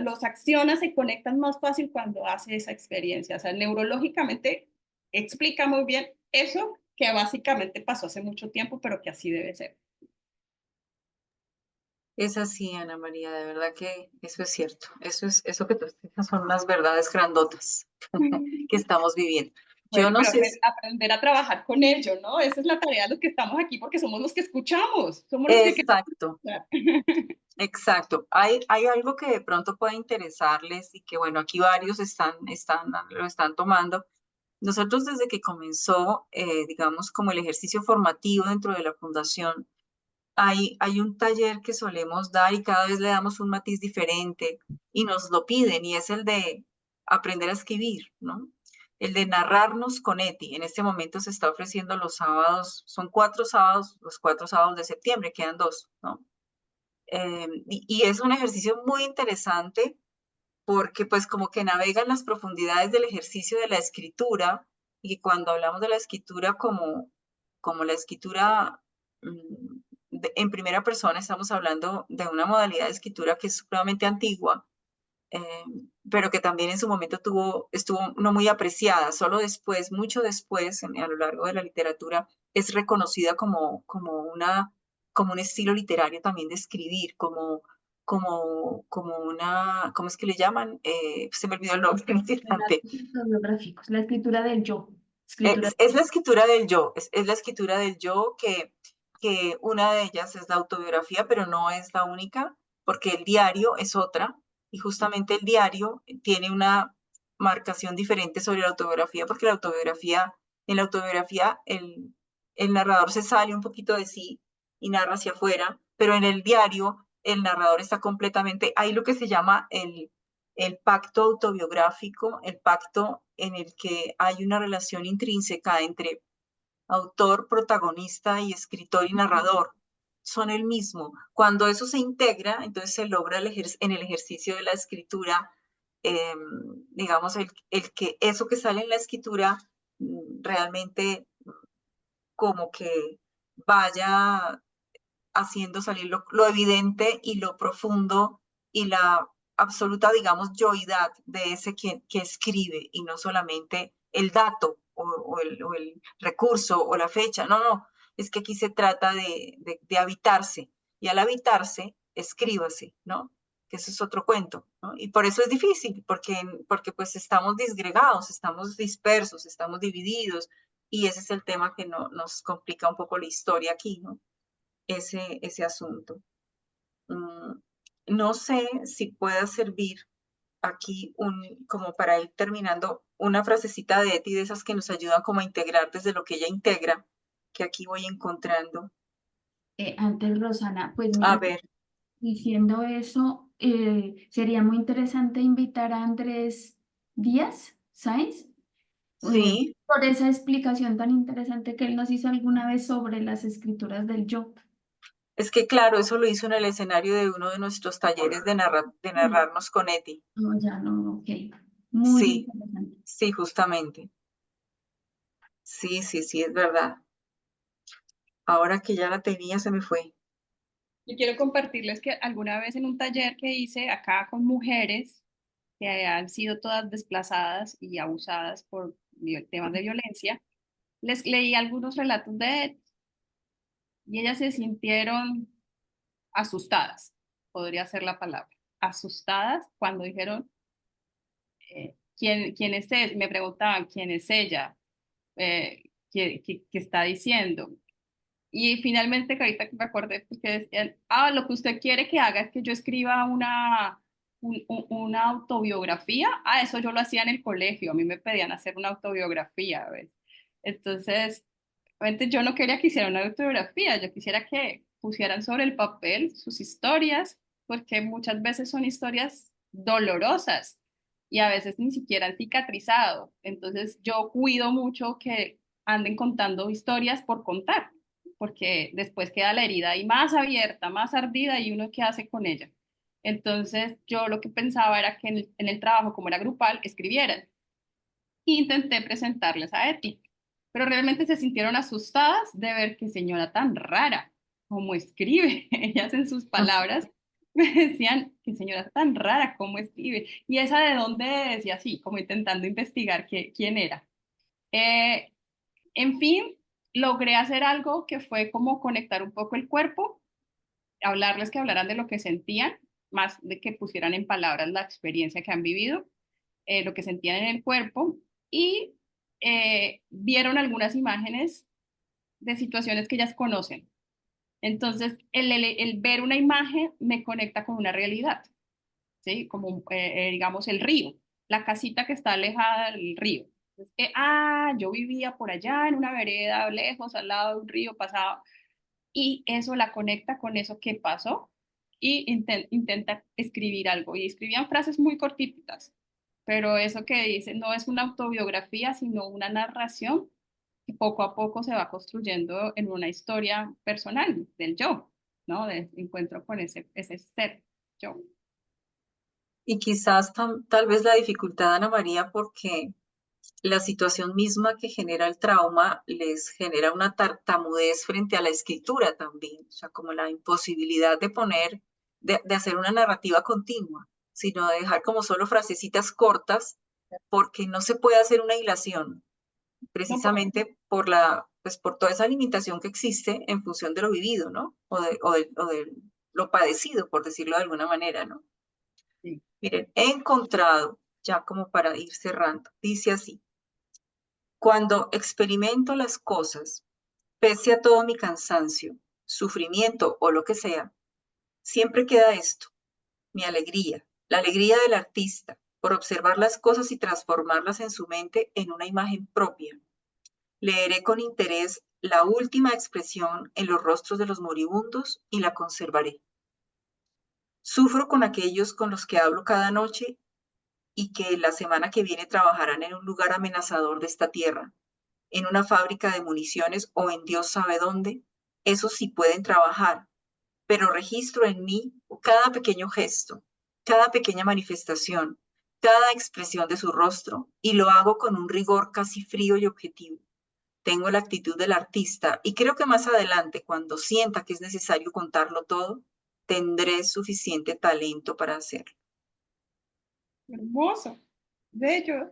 Los acciones se conectan más fácil cuando hace esa experiencia. O sea, neurológicamente explica muy bien eso que básicamente pasó hace mucho tiempo, pero que así debe ser. Es así, Ana María, de verdad que eso es cierto. Eso que tú explicas son unas verdades grandotas que estamos viviendo. Yo Bueno, no pero sé aprender a trabajar con ello, ¿no? Esa es la tarea de los que estamos aquí porque somos los que escuchamos, somos los que exacto, queremos. exacto. Hay algo que de pronto puede interesarles y que, bueno, aquí varios lo están tomando. Nosotros desde que comenzó, digamos, como el ejercicio formativo dentro de la fundación, hay un taller que solemos dar y cada vez le damos un matiz diferente y nos lo piden y es el de aprender a escribir, ¿no? El de narrarnos con Eti. En este momento se está ofreciendo los sábados, son 4 sábados, los 4 sábados de septiembre, quedan 2, ¿no? Y es un ejercicio muy interesante porque pues como que navega en las profundidades del ejercicio de la escritura y cuando hablamos de la escritura como la escritura en primera persona, estamos hablando de una modalidad de escritura que es supremamente antigua, pero que también en su momento estuvo no muy apreciada, solo después, mucho después, a lo largo de la literatura, es reconocida como un estilo literario también de escribir, como una, ¿cómo es que le llaman? Se me olvidó el nombre en este instante. Autobiográficos, la escritura del yo. Escritura Es la escritura del yo, es la escritura del yo que una de ellas es la autobiografía, pero no es la única, porque el diario es otra, y justamente el diario tiene una marcación diferente sobre la autobiografía, porque en la autobiografía el narrador se sale un poquito de sí y narra hacia afuera, pero en el diario el narrador está completamente, hay lo que se llama el pacto autobiográfico, el pacto en el que hay una relación intrínseca entre autor, protagonista y escritor y narrador. Son el mismo. Cuando eso se integra, entonces se logra en el ejercicio de la escritura, eh, digamos, el que eso que sale en la escritura realmente como que vaya haciendo salir lo evidente y lo profundo y la absoluta, digamos, yoidad de ese que escribe y no solamente el dato o el recurso o la fecha. No, no, es que aquí se trata de habitarse y al habitarse, escríbase, ¿no? Que eso es otro cuento, ¿no? Y por eso es difícil, porque pues estamos disgregados, estamos dispersos, estamos divididos y ese es el tema que nos complica un poco la historia aquí, ¿no? Ese asunto. No sé si pueda servir aquí como para ir terminando, una frasecita de Eti de esas que nos ayudan como a integrar desde lo que ella integra, que aquí voy encontrando. antes, Rosana, pues A mira, ver, diciendo eso, sería muy interesante invitar a Andrés Díaz, ¿sabes? sí, Por esa explicación tan interesante que él nos hizo alguna vez sobre las escrituras del yo. es que claro, eso lo hizo en el escenario de uno de nuestros talleres de narrarnos con Eti. No, ya no, ok. Muy Sí, interesante. sí, justamente. Sí, sí, sí, es verdad. Ahora que ya la tenía, se me fue. Yo quiero compartirles que alguna vez en un taller que hice acá con mujeres que han sido todas desplazadas y abusadas por temas de violencia, les leí algunos relatos de y ellas se sintieron asustadas, podría ser la palabra, asustadas cuando dijeron, ¿quién es ella? Me preguntaban, ¿quién es ella? ¿Qué está diciendo? Y finalmente, que ahorita que me acordé, porque decían, lo que usted quiere que haga es que yo escriba una autobiografía. Eso yo lo hacía en el colegio, a mí me pedían hacer una autobiografía, ¿ves? Entonces, obviamente yo no quería que hicieran una autobiografía, yo quisiera que pusieran sobre el papel sus historias, porque muchas veces son historias dolorosas y a veces ni siquiera han cicatrizado. Entonces, yo cuido mucho que anden contando historias por contar, porque después queda la herida ahí más abierta, más ardida y uno qué hace con ella. Entonces yo lo que pensaba era que en el trabajo, como era grupal, escribieran. Intenté presentarles a Eti, pero realmente se sintieron asustadas de ver qué señora tan rara, cómo escribe. Ellas en sus palabras me decían, qué señora tan rara, cómo escribe. Y esa de dónde decía así, como intentando investigar quién era. Eh, en fin, logré hacer algo que fue como conectar un poco el cuerpo, hablarles que hablaran de lo que sentían, más de que pusieran en palabras la experiencia que han vivido, lo que sentían en el cuerpo y vieron algunas imágenes de situaciones que ellas conocen. Entonces, el ver una imagen me conecta con una realidad, ¿sí? Como, digamos, el río, la casita que está alejada del río. Entonces, yo vivía por allá en una vereda lejos, al lado de un río, pasaba, y eso la conecta con eso que pasó y intenta escribir algo. Y escribían frases muy cortitas, pero eso que dice no es una autobiografía, sino una narración que poco a poco se va construyendo en una historia personal del yo, ¿no? De encuentro con ese ser yo. Y quizás tal vez la dificultad, Ana María, porque la situación misma que genera el trauma les genera una tartamudez frente a la escritura también, o sea, como la imposibilidad de poner, de hacer una narrativa continua, sino de dejar como solo frasecitas cortas, porque no se puede hacer una hilación, No, por- precisamente pues por toda esa limitación que existe en función de lo vivido, ¿no? O de lo padecido, por decirlo de alguna manera, ¿no? sí. Miren, he encontrado, ya como para ir cerrando, dice así: cuando experimento las cosas, pese a todo mi cansancio, sufrimiento o lo que sea, siempre queda esto, mi alegría, la alegría del artista por observar las cosas y transformarlas en su mente en una imagen propia. Leeré con interés la última expresión en los rostros de los moribundos y la conservaré. Sufro con aquellos con los que hablo cada noche y que la semana que viene trabajarán en un lugar amenazador de esta tierra, en una fábrica de municiones o en Dios sabe dónde. Esos sí pueden trabajar, pero registro en mí cada pequeño gesto, cada pequeña manifestación, cada expresión de su rostro y lo hago con un rigor casi frío y objetivo. Tengo la actitud del artista y creo que más adelante, cuando sienta que es necesario contarlo todo, tendré suficiente talento para hacerlo. Hermoso, bello.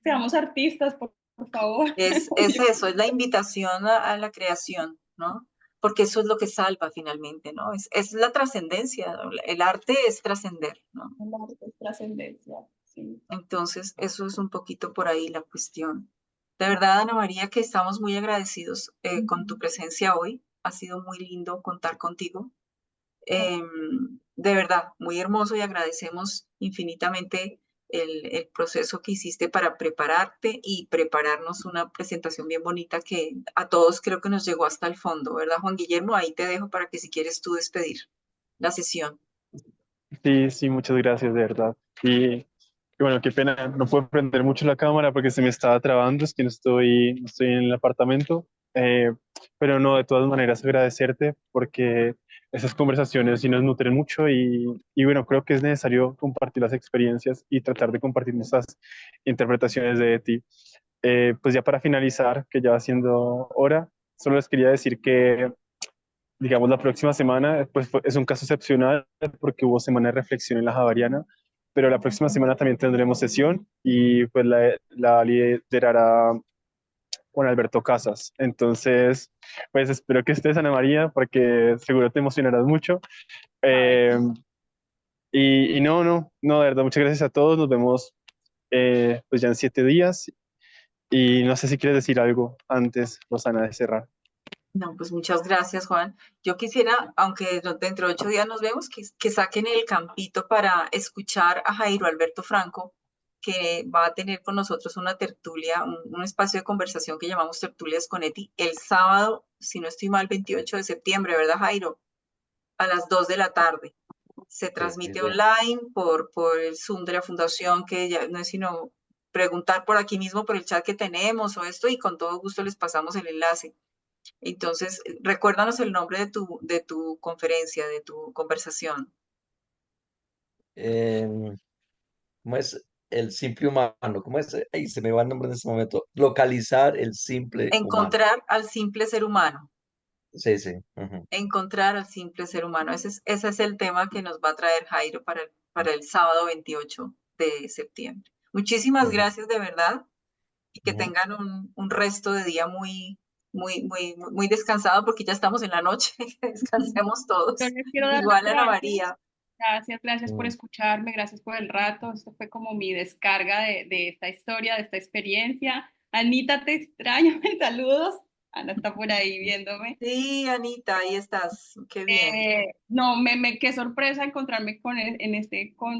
Seamos artistas, por favor. Es eso, es la invitación a la creación, ¿no? Porque eso es lo que salva finalmente, ¿no? Es la trascendencia, ¿no? El arte es trascender, ¿no? El arte es trascendencia, sí. Entonces, eso es un poquito por ahí la cuestión. De verdad, Ana María, que estamos muy agradecidos con tu presencia hoy. Ha sido muy lindo contar contigo. De verdad, muy hermoso y agradecemos infinitamente el proceso que hiciste para prepararte y prepararnos una presentación bien bonita que a todos creo que nos llegó hasta el fondo, ¿verdad, Juan Guillermo? Ahí te dejo para que si quieres tú despedir la sesión. Sí, sí, muchas gracias, de verdad. Y bueno, qué pena, no puedo prender mucho la cámara porque se me estaba trabando, es que no estoy en el apartamento. Eh, pero no, de todas maneras agradecerte porque esas conversaciones sí nos nutren mucho y bueno, creo que es necesario compartir las experiencias y tratar de compartir nuestras interpretaciones de ti. Pues ya para finalizar, que ya va siendo hora, solo les quería decir que digamos, la próxima semana, pues es un caso excepcional porque hubo semana de reflexión en la Javeriana, pero la próxima semana también tendremos sesión y pues la liderará Juan Alberto Casas. Entonces, pues espero que estés, Ana María, porque seguro te emocionarás mucho. Ay, Eh, y no, de verdad, muchas gracias a todos. Nos vemos pues ya en 7 días. Y no sé si quieres decir algo antes, Rosana, de cerrar. no, pues muchas gracias, Juan. Yo quisiera, aunque dentro de 8 días nos vemos, que saquen el campito para escuchar a Jairo Alberto Franco, que va a tener con nosotros una tertulia, un espacio de conversación que llamamos Tertulias con Eti, el sábado, si no estoy mal, 28 de septiembre, ¿verdad, Jairo? A las 2 de la tarde. Se Sí, transmite sí. online por el Zoom de la Fundación, que ya no es sino preguntar por aquí mismo, por el chat que tenemos o esto, y con todo gusto les pasamos el enlace. Entonces, recuérdanos el nombre de tu conferencia, de tu conversación. Em, ¿Cómo es el simple humano? ¿Cómo es? Ay, se me va el nombre en este momento. Localizar el simple humano. Encontrar al simple ser humano. Sí, sí. Ujú. Encontrar al simple ser humano. Ese es el tema que nos va a traer Jairo para el sábado 28 de septiembre. Muchísimas Ujú, gracias de verdad y que ujú. tengan un resto de día muy descansado porque ya estamos en la noche. Que descansemos Yo todos. les quiero dar las Igual Ana gracias. María. Gracias por Mm. escucharme, gracias por el rato. Esto fue como mi descarga de esta historia, de esta experiencia. Anita, te extraño, saludos. Ana está por ahí viéndome. Sí, Anita, ahí estás. Qué bien. No, qué sorpresa encontrarme con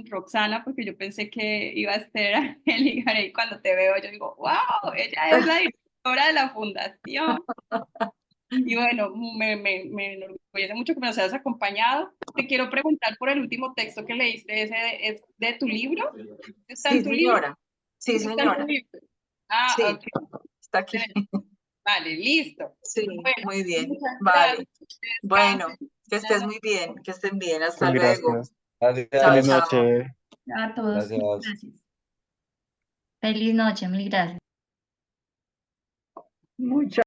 Roxana, porque yo pensé que iba a ser Angélica y cuando te veo yo digo, wow, ella es la directora de la fundación. Y bueno, me enorgullece mucho que nos hayas acompañado. Te quiero preguntar por el último texto que leíste, ¿ese es de tu libro? ¿Está Sí, en tu libro? señora. Sí, Está en tu señora. libro. Ah, Sí, ok. está aquí. Vale, listo. Sí, Bueno, muy bien. muchas Vale. gracias. Que Bueno, descansen. que estés Buenas muy bien, que estén bien. Hasta Muchas luego. gracias. Chao, Feliz Gracias. chao. noche. A todos, Gracias. gracias. Feliz noche, mil gracias. Muchas